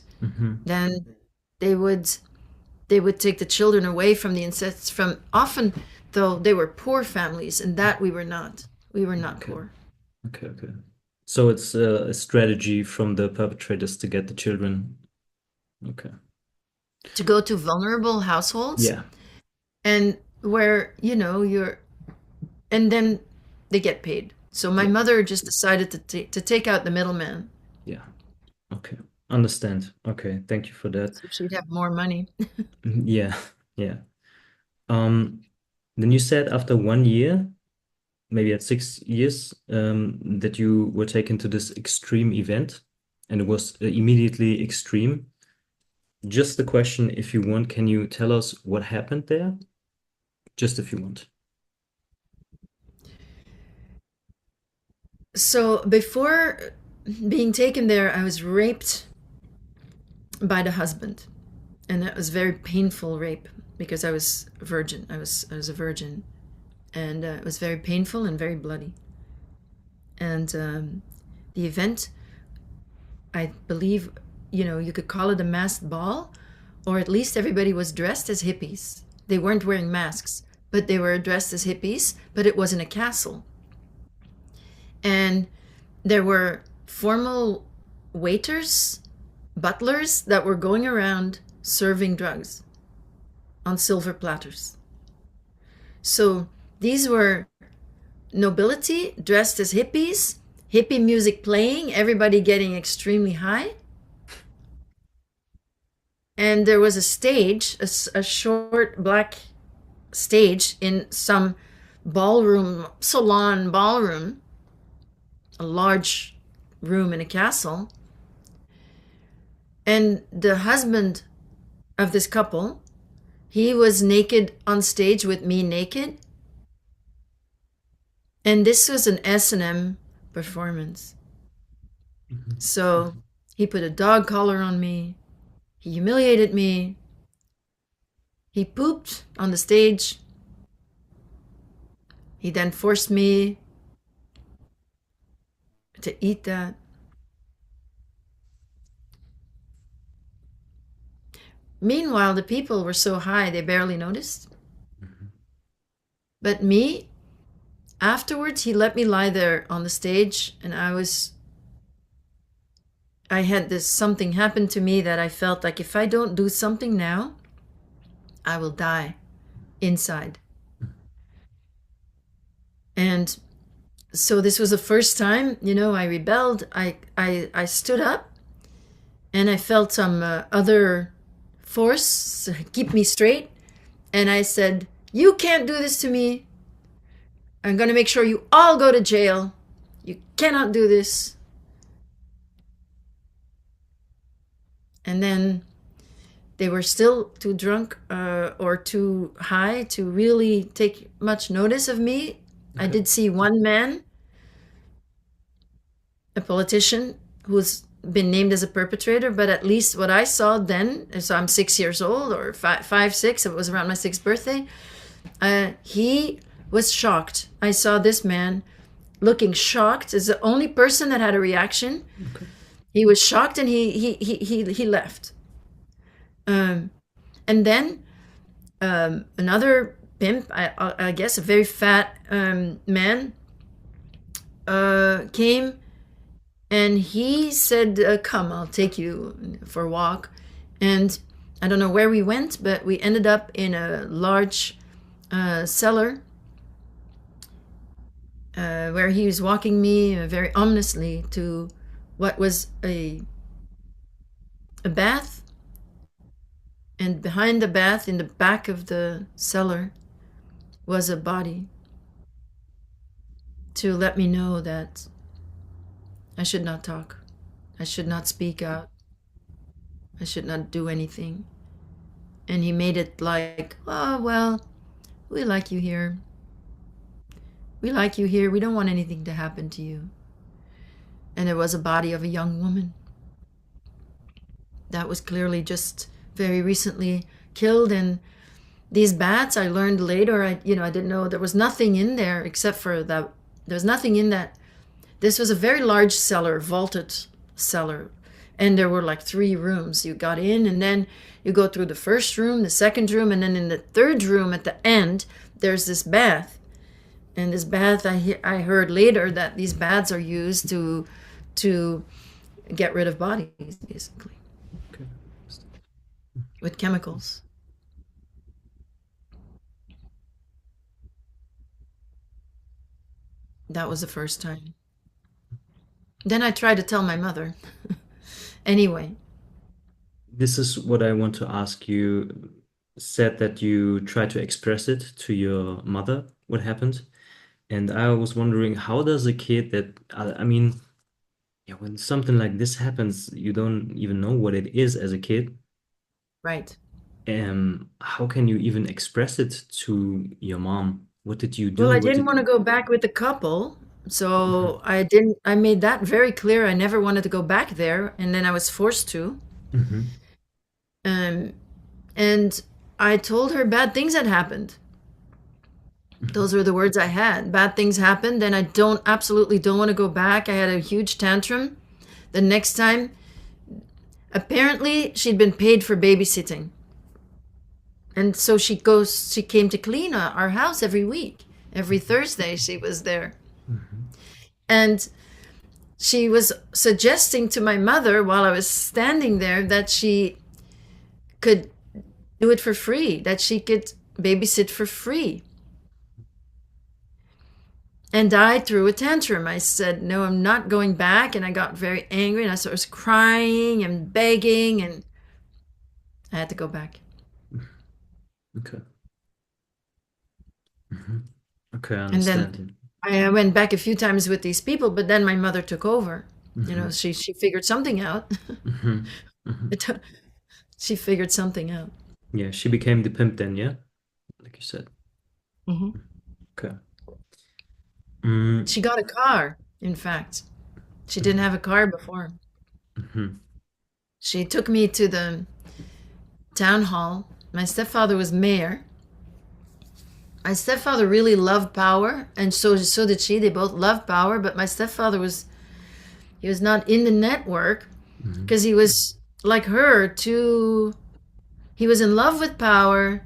Then they would take the children away from the incest, from often, though they were poor families, and that we were not. We were not poor. Okay. So it's a strategy from the perpetrators to get the children. Okay. To go to vulnerable households. Yeah. And where, and then they get paid. So my mother just decided to take out the middleman. Yeah. Okay. Understand. Okay. Thank you for that. So she'd have more money. Yeah. Then you said after 1 year, maybe at 6 years, that you were taken to this extreme event, and it was immediately extreme. Just the question, if you want, can you tell us what happened there? Just if you want. So before being taken there, I was raped by the husband, and that was very painful rape because I was a virgin. I was a virgin, and it was very painful and very bloody. And the event, I believe, you could call it a masked ball, or at least everybody was dressed as hippies. They weren't wearing masks, but they were dressed as hippies, but it was in a castle. And there were formal waiters, butlers that were going around serving drugs on silver platters. So these were nobility dressed as hippies, hippie music playing, everybody getting extremely high. And there was a stage, a short black stage in some salon ballroom, a large room in a castle. And the husband of this couple, he was naked on stage with me naked. And this was an S&M performance. So he put a dog collar on me. He humiliated me. He pooped on the stage. He then forced me to eat that. Meanwhile, the people were so high, they barely noticed. But me, afterwards, he let me lie there on the stage, and I had something happen to me that I felt like if I don't do something now, I will die inside. And so this was the first time, I rebelled. I stood up, and I felt some other force keep me straight. And I said, you can't do this to me. I'm going to make sure you all go to jail. You cannot do this. And then they were still too drunk or too high to really take much notice of me. Okay. I did see one man, a politician, who's been named as a perpetrator, but at least what I saw then, so I'm 6 years old, or 5, 6, it was around my 6th birthday, he was shocked. I saw this man looking shocked. Is the only person that had a reaction. Okay. He was shocked and he left. Um, and then another pimp, I guess a very fat man, came and he said, "Come, I'll take you for a walk." And I don't know where we went, but we ended up in a large cellar where he was walking me very ominously to what was a bath. And behind the bath, in the back of the cellar, was a body, to let me know that I should not talk. I should not speak out. I should not do anything. And he made it like, "Oh, well, we like you here. We like you here. We don't want anything to happen to you." And there was a body of a young woman that was clearly just very recently killed. And these bats, I learned later, I didn't know, there was nothing in there except for that. There was nothing in that. This was a very large cellar, vaulted cellar. And there were like 3 rooms. You got in and then you go through the first room, the second room, and then in the third room at the end, there's this bath. And this bath, I heard later that these baths are used to get rid of bodies, basically, Okay. with chemicals. That was the first time. Then I tried to tell my mother. Anyway, This is what I want to ask you. Said that you tried to express it to your mother, what happened. And I was wondering, how does a kid that, I mean, yeah, when something like this happens, you don't even know what it is as a kid. right. How can you even express it to your mom? What did you Well, do? I What didn't did want to go back with the couple, Mhm, so I made that very clear. I never wanted to go back there, and then I was forced to. mhm, Um, and I told her bad things had happened. mhm, Those were the words I had. Bad things happened, and I absolutely don't want to go back. I had a huge tantrum. The next time, apparently, she'd been paid for babysitting. And so she came to clean our house every week. Every Thursday, she was there. mhm, And she was suggesting to my mother while I was standing there that she could do it for free, that she could babysit for free. And I threw a tantrum. I said, "No, I'm not going back." And I got very angry and I was crying and begging, and I had to go back. okay. Mhm. Okay, I And then understand. I went back a few times with these people, but then my mother took over. Mhm, She figured something out. mhm, mhm. She figured something out. Yeah, she became the pimp then, yeah? Like you said. Hmm. Okay. Mm, She got a car, in fact. She didn't mhm, have a car before. mhm, She took me to the town hall. My stepfather was mayor. My stepfather really loved power, and so did she. They both loved power, but my stepfather he was not in the network mhm, because he was like her too. He was in love with power,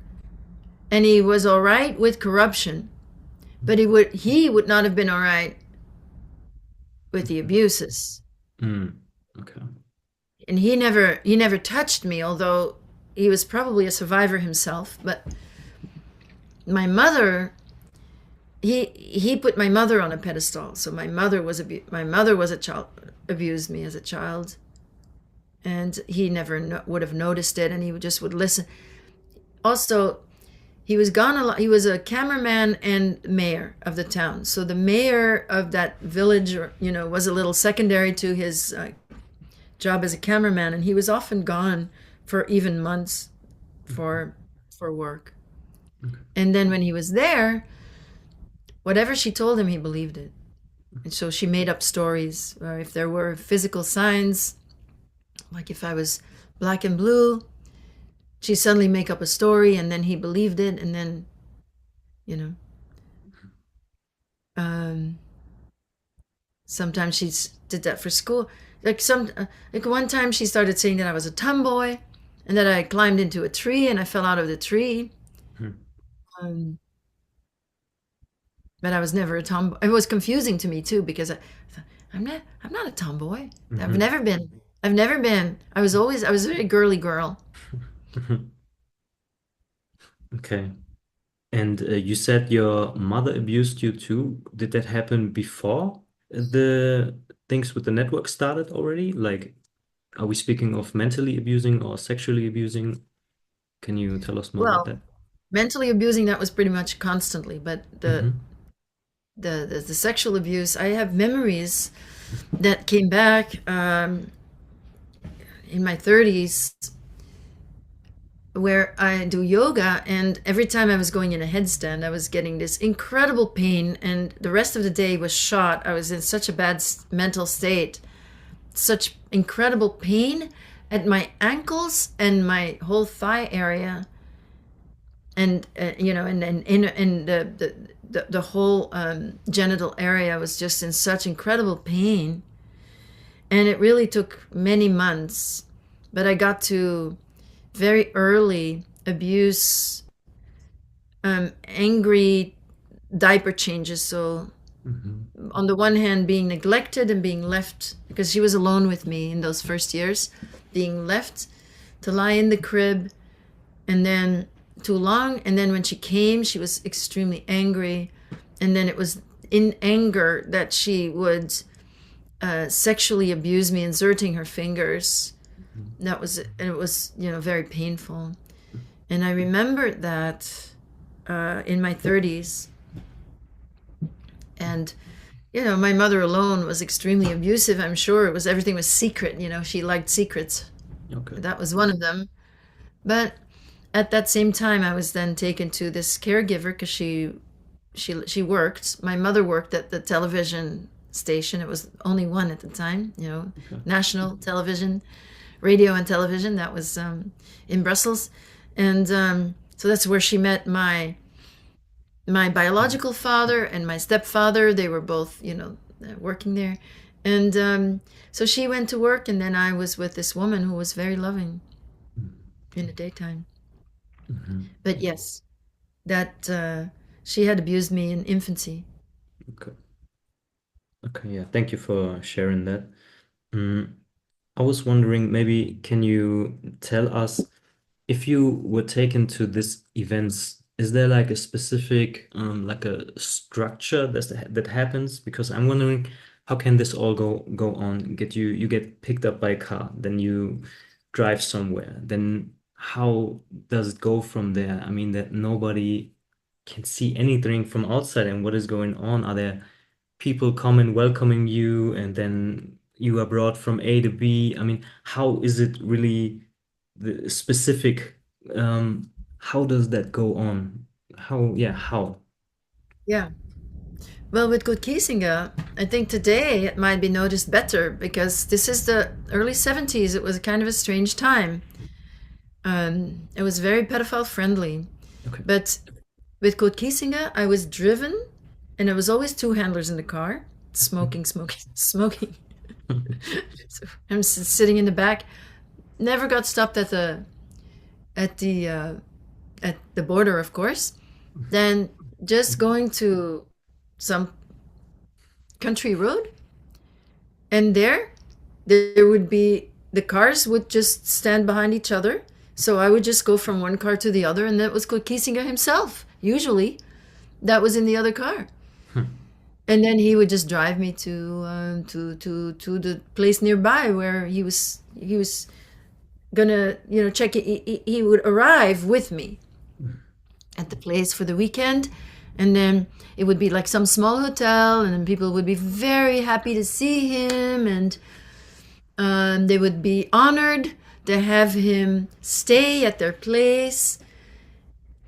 and he was all right with corruption, but he would not have been all right with the mhm. abuses. Mm, okay. And he never touched me, although he was probably a survivor himself. But my mother, he put my mother on a pedestal. So my mother was a child, abused me as a child, and he never would have noticed it, and he would listen. Also, he was gone a lot. He was a cameraman and mayor of the town. So the mayor of that village, was a little secondary to his job as a cameraman, and he was often gone for even months Mhm, for work. okay. And then when he was there, whatever she told him, he believed it. And so she made up stories. If there were physical signs, like if I was black and blue, she'd suddenly make up a story, and then he believed it. And then, you know, um, sometimes she did that for school. like one time she started saying that I was a tomboy, and that I climbed into a tree and I fell out of the tree. Um, but I was never a tomboy. It was confusing to me too, because I thought, I'm not a tomboy. I've never been. I've never been. I was a very girly girl. Okay. And you said your mother abused you too. Did that happen before the things with the network started already? Like, are we speaking of mentally abusing or sexually abusing? Can you tell us more about Well, that? mentally abusing, that was pretty much constantly, but Mm-hmm. the sexual abuse, I have memories that came back in my 30s, where I do yoga, and every time I was going in a headstand, I was getting this incredible pain, and the rest of the day was shot. I was in such a bad mental state, such incredible pain at my ankles and my whole thigh area, and and the whole genital area was just in such incredible pain, and it really took many months, but I got to very early abuse, angry diaper changes. So on the one hand, being neglected and being left, because she was alone with me in those first years, being left to lie in the crib, and then too long. And then when she came, she was extremely angry. And then it was in anger that she would sexually abuse me, inserting her fingers. It was, very painful. And I remembered that in my 30s. And, my mother alone was extremely abusive. I'm sure everything was secret. She liked secrets. Okay. That was one of them. But at that same time, I was then taken to this caregiver, because she worked. My mother worked at the television station. It was only one at the time, national television, radio and television. That was in Brussels. And so that's where she met my biological father and my stepfather. They were both, working there. And so she went to work, and then I was with this woman who was very loving in the daytime. But yes, that she had abused me in infancy. Okay. Okay, yeah. Thank you for sharing that. Mm, I was wondering, maybe can you tell us if you were taken to these events, is there like a specific like a structure that happens? Because I'm wondering how can this all go on? You get picked up by a car, then you drive somewhere, then how does it go from there? I mean, that nobody can see anything from outside and what is going on. Are there people coming welcoming you and then you are brought from A to B? I mean, how is it really the specific how does that go on? How? Yeah. Well, with Good Kiesinger, I think today it might be noticed better, because this is the early 70s. It was kind of a strange time. It was very pedophile friendly. Okay. But with Good Kiesinger, I was driven, and there was always two handlers in the car, smoking. So I'm sitting in the back. Never got stopped at the border, of course. Then just going to some country road, and there would be, the cars would just stand behind each other. So I would just go from one car to the other, and that was Kurt Kiesinger himself. Usually, that was in the other car. And then he would just drive me to the place nearby where he was gonna check it. He would arrive with me at the place for the weekend, and then it would be like some small hotel, and then people would be very happy to see him, and they would be honored to have him stay at their place.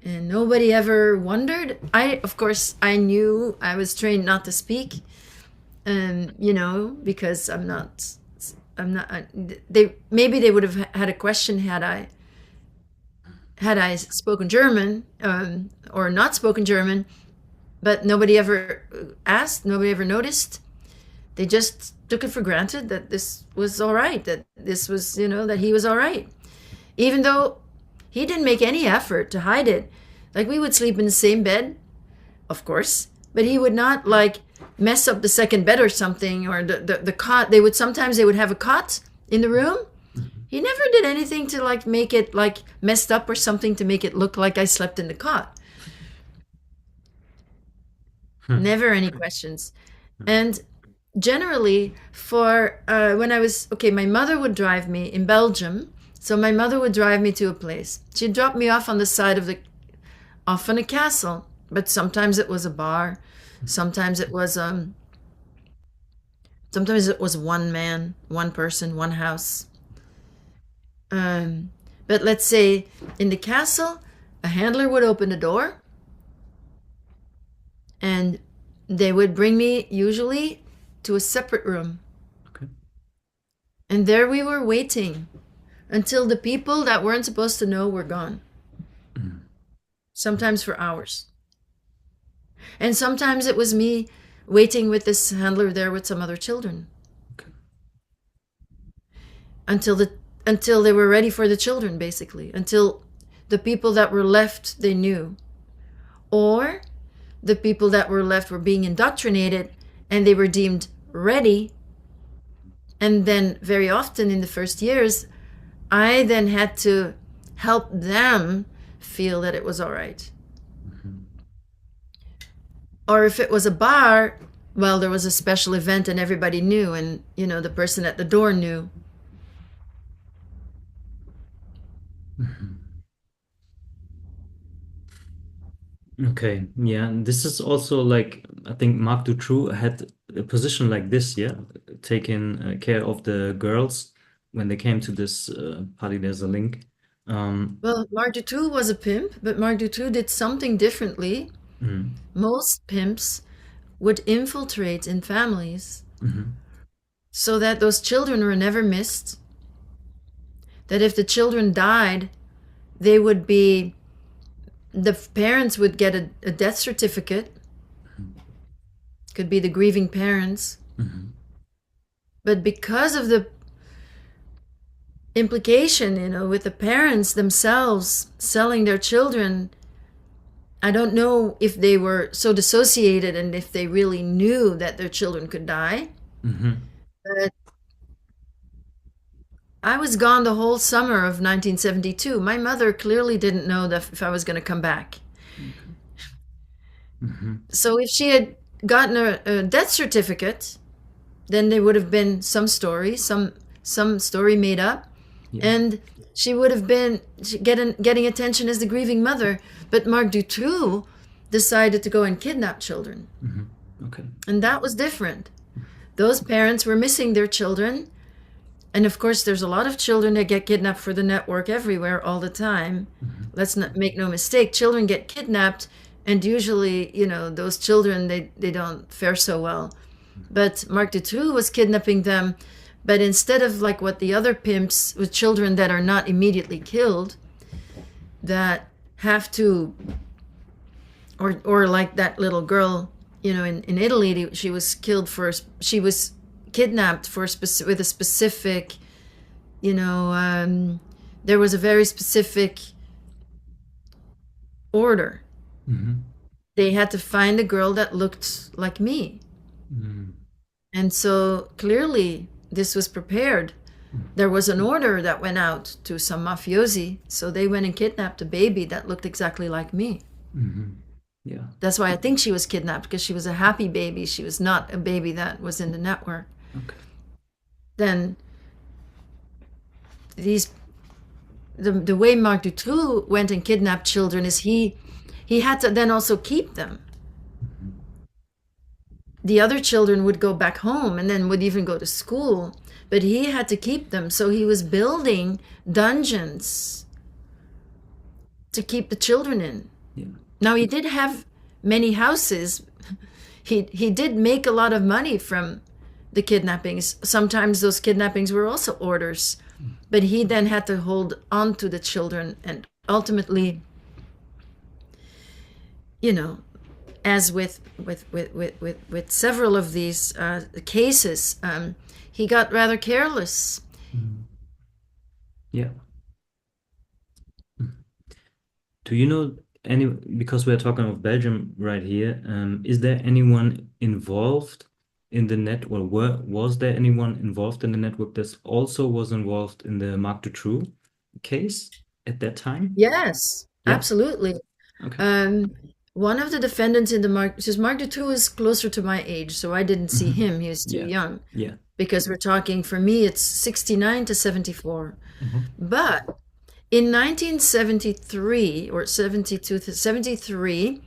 And nobody ever wondered. Of course, I knew I was trained not to speak, because I'm not. Maybe they would have had a question had I spoken German or not spoken German, but nobody ever asked. Nobody ever noticed. They just took it for granted that this was all right, that this was, that he was all right. Even though he didn't make any effort to hide it. Like, we would sleep in the same bed, of course, but he would not like mess up the second bed or something, or the cot. They would have a cot in the room. He never did anything to like make it like messed up or something to make it look like I slept in the cot. Never any questions. And generally for when I was, my mother would drive me in Belgium. So my mother would drive me to a place. She'd drop me off on the side of often a castle, but sometimes it was a bar. Sometimes it was one man, one person, one house. But let's say in the castle, a handler would open the door and they would bring me usually to a separate room. Okay. And there we were waiting until the people that weren't supposed to know were gone. Sometimes for hours. And sometimes it was me waiting with this handler there with some other children. Okay. Until they were ready for the children, basically. Until the people that were left, they knew. Or the people that were left were being indoctrinated and they were deemed ready. And then very often in the first years, I then had to help them feel that it was all right. Or if it was a bar, well, there was a special event and everybody knew, and the person at the door knew. Okay, yeah, and this is also like, I think Marc Dutroux had a position like this, yeah, taking care of the girls when they came to this party. There's a link. Well, Marc Dutroux was a pimp, but Marc Dutroux did something differently. Most pimps would infiltrate in families so that those children were never missed. That if the children died, the parents would get a death certificate. Could be the grieving parents. But because of the implication, with the parents themselves selling their children, I don't know if they were so dissociated and if they really knew that their children could die. But I was gone the whole summer of 1972. My mother clearly didn't know that if I was going to come back. So if she had gotten a death certificate, then there would have been some story, some story made up. Yeah. And she would have been getting attention as the grieving mother. But Marc Dutroux decided to go and kidnap children. Okay. And that was different. Those parents were missing their children. And of course, there's a lot of children that get kidnapped for the network everywhere all the time. Let's not make no mistake. Children get kidnapped, and usually, those children, they don't fare so well. But Marc Dutroux was kidnapping them. But instead of like what the other pimps with children that are not immediately killed, that have to, or like that little girl, in Italy, she was kidnapped with a specific, there was a very specific order. They had to find a girl that looked like me. And so clearly this was prepared. There was an order that went out to some mafiosi, so they went and kidnapped a baby that looked exactly like me. Yeah. That's why I think she was kidnapped, because she was a happy baby. She was not a baby that was in the network. Okay. Then the way Marc Dutroux went and kidnapped children is he had to then also keep them. The other children would go back home and then would even go to school, but he had to keep them. So he was building dungeons to keep the children in. Yeah. Now, he did have many houses. He did make a lot of money from the kidnappings. Sometimes those kidnappings were also orders, but he then had to hold on to the children, and ultimately, as with several of these cases, he got rather careless. Yeah. Do you know any, because we're talking of Belgium right here, is there anyone involved in the net, or was there anyone involved in the network that also was involved in the Marc Dutroux case at that time? Yes, Yeah. absolutely. Okay. One of the defendants in the because Marc Dutroux is closer to my age, so I didn't see him. He was too Yeah. young. Yeah. Because we're talking, for me, it's 69 to 74. But in 1973 or 72 to 73,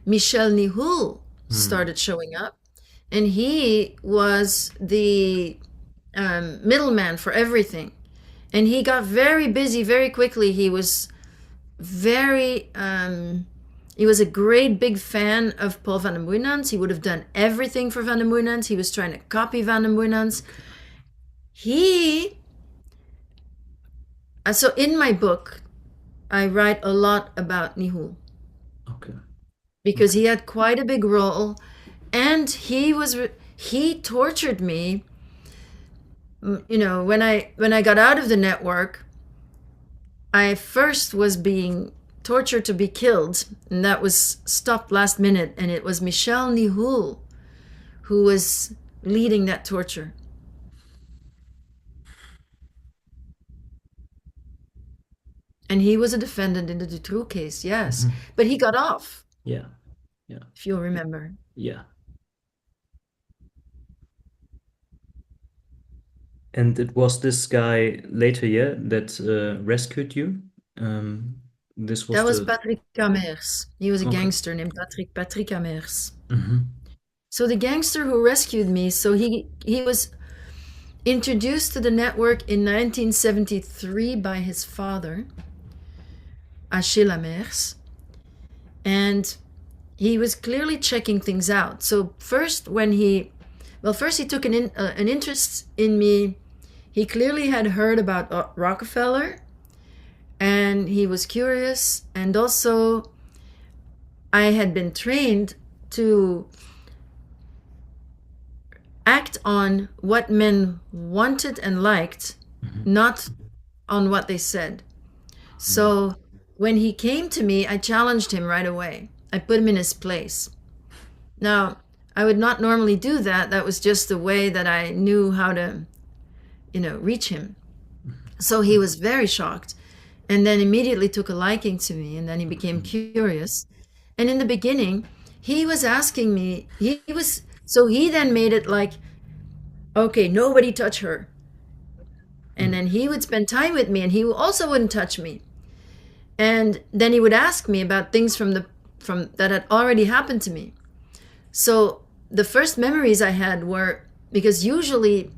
Michel Nihoul started showing up, and he was the middleman for everything. And he got very busy very quickly. He was he was a great big fan of Paul van den Boeynants. He would have done everything for van den Boeynants. He was trying to copy van den Boeynants. So in my book, I write a lot about Nihoul. Okay. Because he had quite a big role, and he tortured me. You know, when I got out of the network, I first was being tortured to be killed, and that was stopped last minute, and it was Michel Nihoul who was leading that torture. And he was a defendant in the Dutroux case, yes. But he got off, Yeah. Yeah. if you'll remember. Yeah. And it was this guy later, yeah, that rescued you. This was That was the Patrick Camers. He was a Okay. gangster named Patrick Camers. So the gangster who rescued me, so he was introduced to the network in 1973 by his father, Achille Amers, and he was clearly checking things out. So first he took an interest in me. He clearly had heard about Rockefeller, and he was curious. And also, I had been trained to act on what men wanted and liked, not on what they said. So when he came to me, I challenged him right away. I put him in his place. Now, I would not normally do that. That was just the way that I knew how to, reach him. So he was very shocked, and then immediately took a liking to me, and then he became curious. And in the beginning, he was asking me, so he then made it like, okay, nobody touch her. And then he would spend time with me, and he also wouldn't touch me. And then he would ask me about things from that had already happened to me. So the first memories I had were, because usually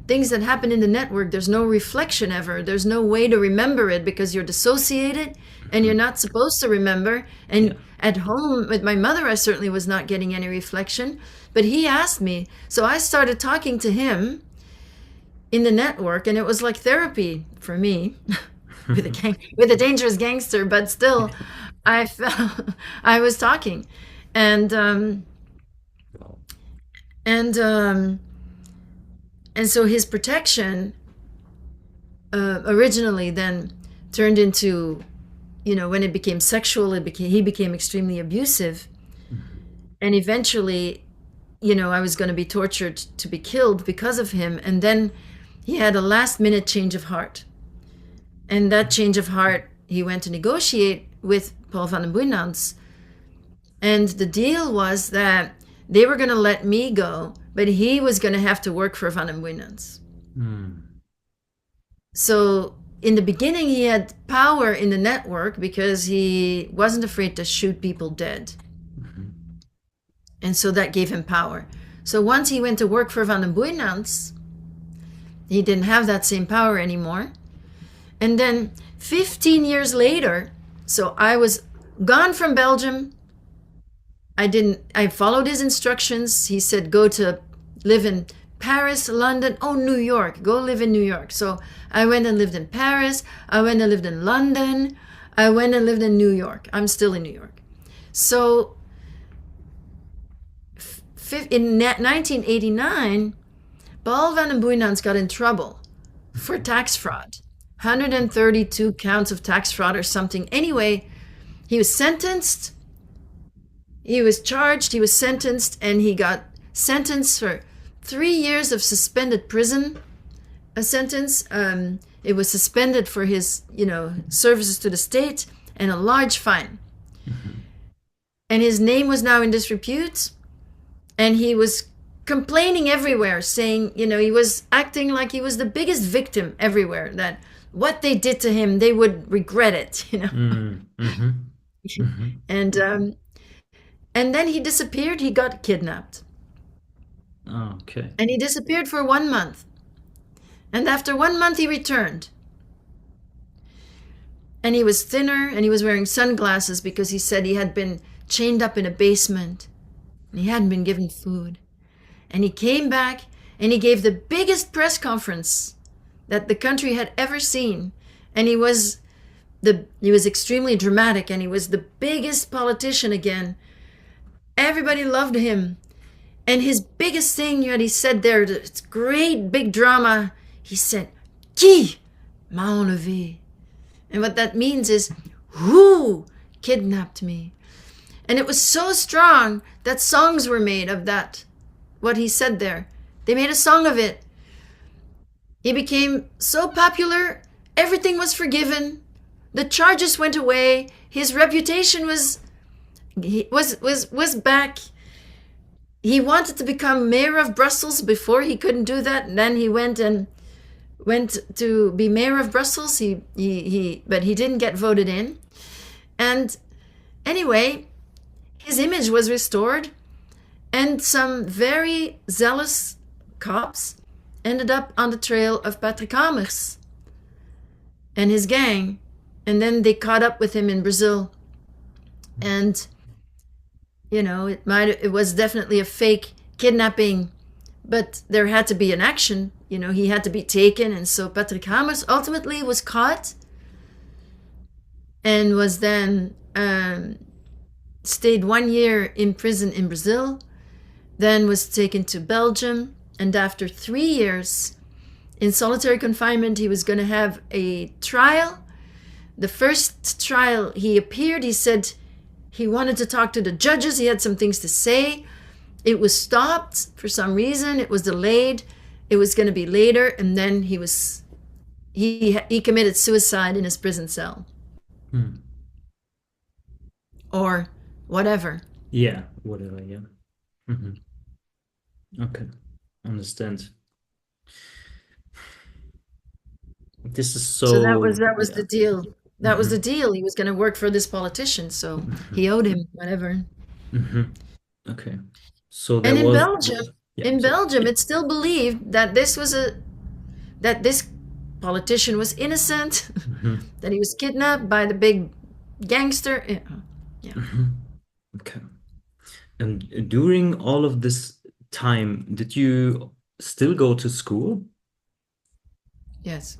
things that happen in the network, there's no reflection ever. There's no way to remember it because you're dissociated and you're not supposed to remember. And at home with my mother, I certainly was not getting any reflection. But he asked me. So I started talking to him in the network, and it was like therapy for me with a dangerous gangster. But still, I felt I was talking. And so his protection originally then turned into, when it became sexual, he became extremely abusive. And eventually, I was going to be tortured to be killed because of him. And then he had a last minute change of heart. And that change of heart, he went to negotiate with Paul van den Boeynants. And the deal was that they were going to let me go, but he was going to have to work for van den Boeynants. So in the beginning, he had power in the network because he wasn't afraid to shoot people dead. And so that gave him power. So once he went to work for van den Boeynants, he didn't have that same power anymore. And then 15 years later, so I was gone from Belgium. I followed his instructions. He said, go to live in Paris, London, New York, go live in New York. So I went and lived in Paris. I went and lived in London. I went and lived in New York. I'm still in New York. So in 1989, Paul van den Boeinans got in trouble for tax fraud. 132 counts of tax fraud or something. Anyway, he was sentenced, he was charged, he was sentenced, and he got sentenced for 3 years of suspended prison. A sentence. It was suspended for his, services to the state, and a large fine. And his name was now in disrepute, and he was complaining everywhere, saying, he was acting like he was the biggest victim everywhere, that what they did to him, they would regret it, And then he disappeared. He got kidnapped. Oh, okay. And he disappeared for 1 month. And after 1 month, he returned. And he was thinner, and he was wearing sunglasses because he said he had been chained up in a basement. And he hadn't been given food. And he came back, and he gave the biggest press conference that the country had ever seen. And he was extremely dramatic, and he was the biggest politician again. Everybody loved him. And his biggest thing that he said there, it's great big drama, he said, "Qui m'a enlevé?" And what that means is, who kidnapped me? And it was so strong that songs were made of that, what he said there. They made a song of it. He became so popular, everything was forgiven, the charges went away, his reputation was back. He wanted to become mayor of Brussels. Before he couldn't do that, and then he went to be mayor of Brussels. But he didn't get voted in. And anyway, his image was restored, and some very zealous cops ended up on the trail of Patrick Hamers and his gang, and then they caught up with him in Brazil. And it was definitely a fake kidnapping, but there had to be an action. He had to be taken, and so Patrick Hamers ultimately was caught and was then stayed 1 year in prison in Brazil, then was taken to Belgium, and after 3 years in solitary confinement, he was going to have a trial. The first trial he appeared, he said he wanted to talk to the judges. He had some things to say. It was stopped for some reason. It was delayed. It was going to be later. And then he committed suicide in his prison cell. Or whatever. Yeah, whatever, yeah. Okay, understand. This is So that was the deal. That was the deal. He was going to work for this politician, so he owed him whatever. Okay. So there And in was Belgium, Belgium, it's still believed that this politician was innocent, that he was kidnapped by the big gangster. Yeah. Okay. And during all of this time, did you still go to school? Yes.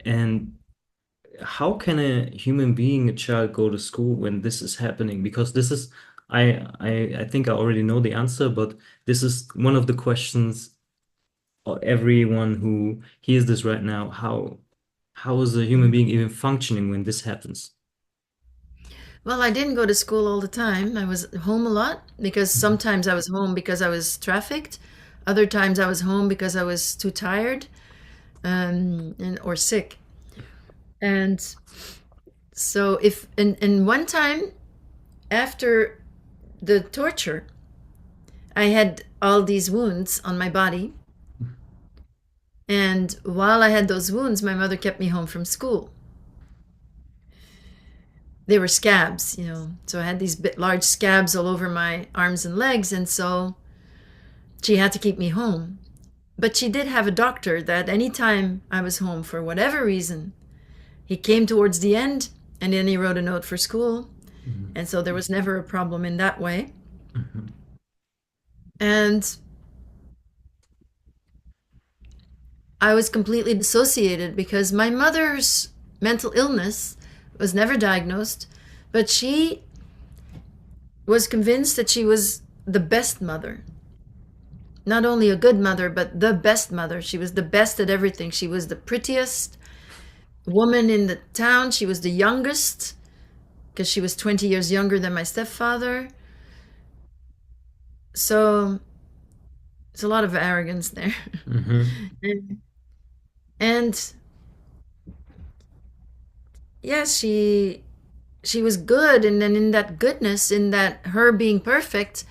And how can a human being, a child, go to school when this is happening? Because this is, I think I already know the answer, but this is one of the questions of everyone who hears this right now. How is a human being even functioning when this happens? Well, I didn't go to school all the time. I was home a lot because sometimes I was home because I was trafficked. Other times I was home because I was too tired or sick. And so and one time after the torture, I had all these wounds on my body. And while I had those wounds, my mother kept me home from school. They were scabs, so I had these large scabs all over my arms and legs, and so she had to keep me home. But she did have a doctor that anytime I was home for whatever reason, he came towards the end, and then he wrote a note for school, and so there was never a problem in that way. And I was completely dissociated because my mother's mental illness was never diagnosed, but she was convinced that she was the best mother. not only a good mother, but the best mother. She was the best at everything. She was the prettiest woman in the town. She was the youngest because she was 20 years younger than my stepfather. So there's a lot of arrogance there. and, and yeah, she was good, and then in that goodness, in that her being perfect,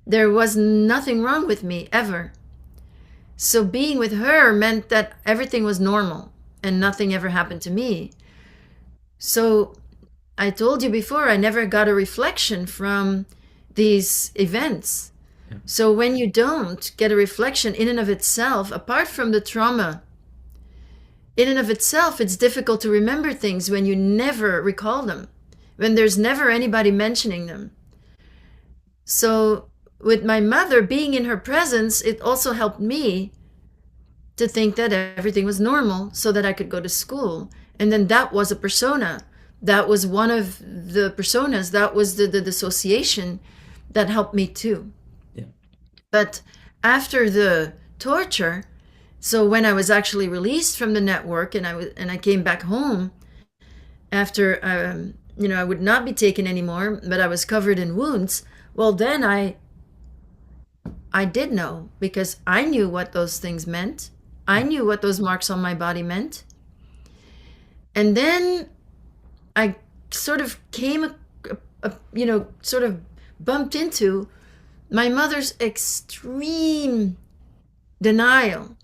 there was nothing wrong with me ever. So being with her meant that everything was normal and nothing ever happened to me. So I told you before, I never got a reflection from these events. Yeah. So when you don't get a reflection in and of itself, apart from the trauma, in and of itself, it's difficult to remember things when you never recall them, when there's never anybody mentioning them. So with my mother being in her presence, it also helped me to think that everything was normal so that I could go to school. And then that was a persona. That was one of the personas. That was the dissociation that helped me too. Yeah. But after the torture, so when I was actually released from the network and I came back home after, I would not be taken anymore, but I was covered in wounds. Well, then I did know, because I knew what those things meant. I knew what those marks on my body meant. And then I sort of sort of bumped into my mother's extreme denial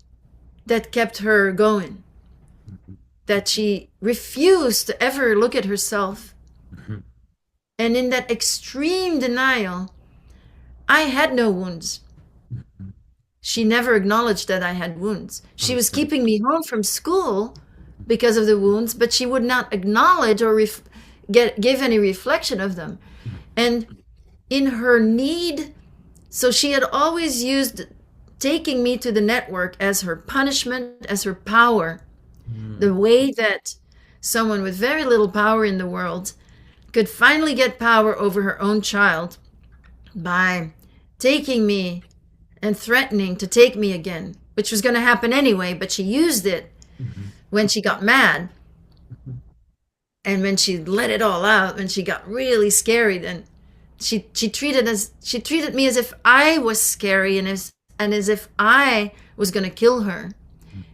that kept her going, that she refused to ever look at herself. And in that extreme denial, I had no wounds. She never acknowledged that I had wounds. She was keeping me home from school because of the wounds, but she would not acknowledge or give any reflection of them. And in her need, so she had always used taking me to the network as her punishment, as her power. The way that someone with very little power in the world could finally get power over her own child by taking me and threatening to take me again, which was going to happen anyway, but she used it when she got mad. And when she let it all out, when she got really scary, then she treated me as if I was scary and as if I was going to kill her.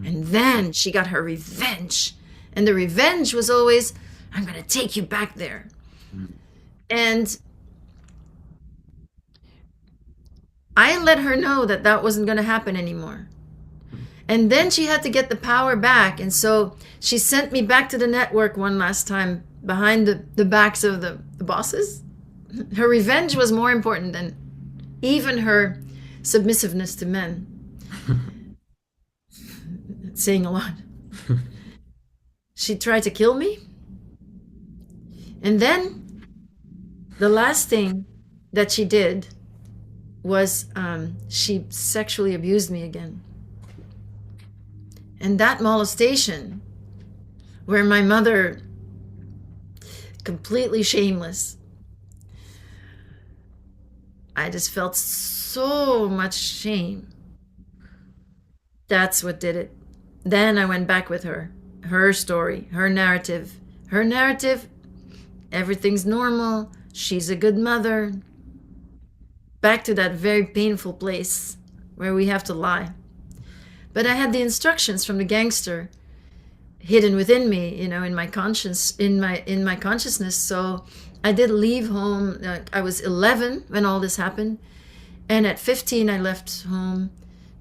And then she got her revenge. And the revenge was always, I'm going to take you back there. And I let her know that that wasn't going to happen anymore. And then she had to get the power back. And so she sent me back to the network one last time behind the backs of the bosses. Her revenge was more important than even her submissiveness to men. That's saying a lot. She tried to kill me. And then the last thing that she did was she sexually abused me again. And that molestation, where my mother, completely shameless, I just felt so much shame. That's what did it. Then I went back with her. Her story, her narrative. Her narrative, everything's normal. She's a good mother. Back to that very painful place where we have to lie. But I had the instructions from the gangster hidden within me, in my conscience, in my consciousness. So I did leave home. I was 11 when all this happened. And at 15, I left home.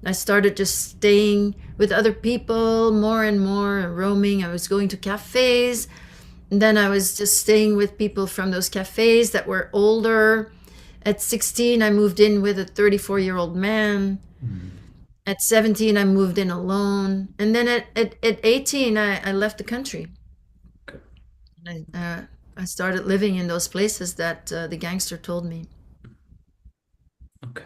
I started just staying with other people more and more, roaming. I was going to cafes. And then I was just staying with people from those cafes that were older. At 16, I moved in with a 34-year-old man. At 17, I moved in alone. And then at 18, I left the country. I started living in those places that the gangster told me. Okay.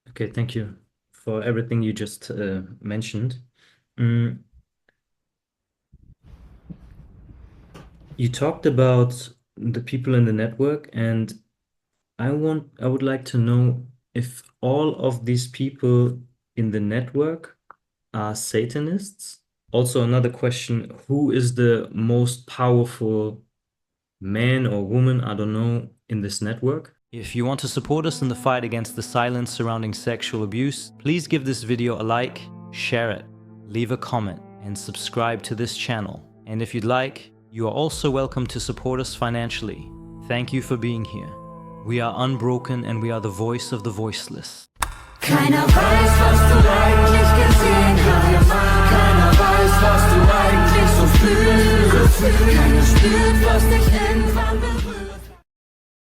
Okay, thank you for everything you just mentioned. You talked about the people in the network, and I would like to know if all of these people in the network are Satanists? Also, another question, who is the most powerful man or woman, I don't know, in this network? If you want to support us in the fight against the silence surrounding sexual abuse, please give this video a like, share it, leave a comment, and subscribe to this channel. And if you'd like, you are also welcome to support us financially. Thank you for being here. We are Unbroken and we are the voice of the voiceless. Keiner weiß, was du eigentlich gesehen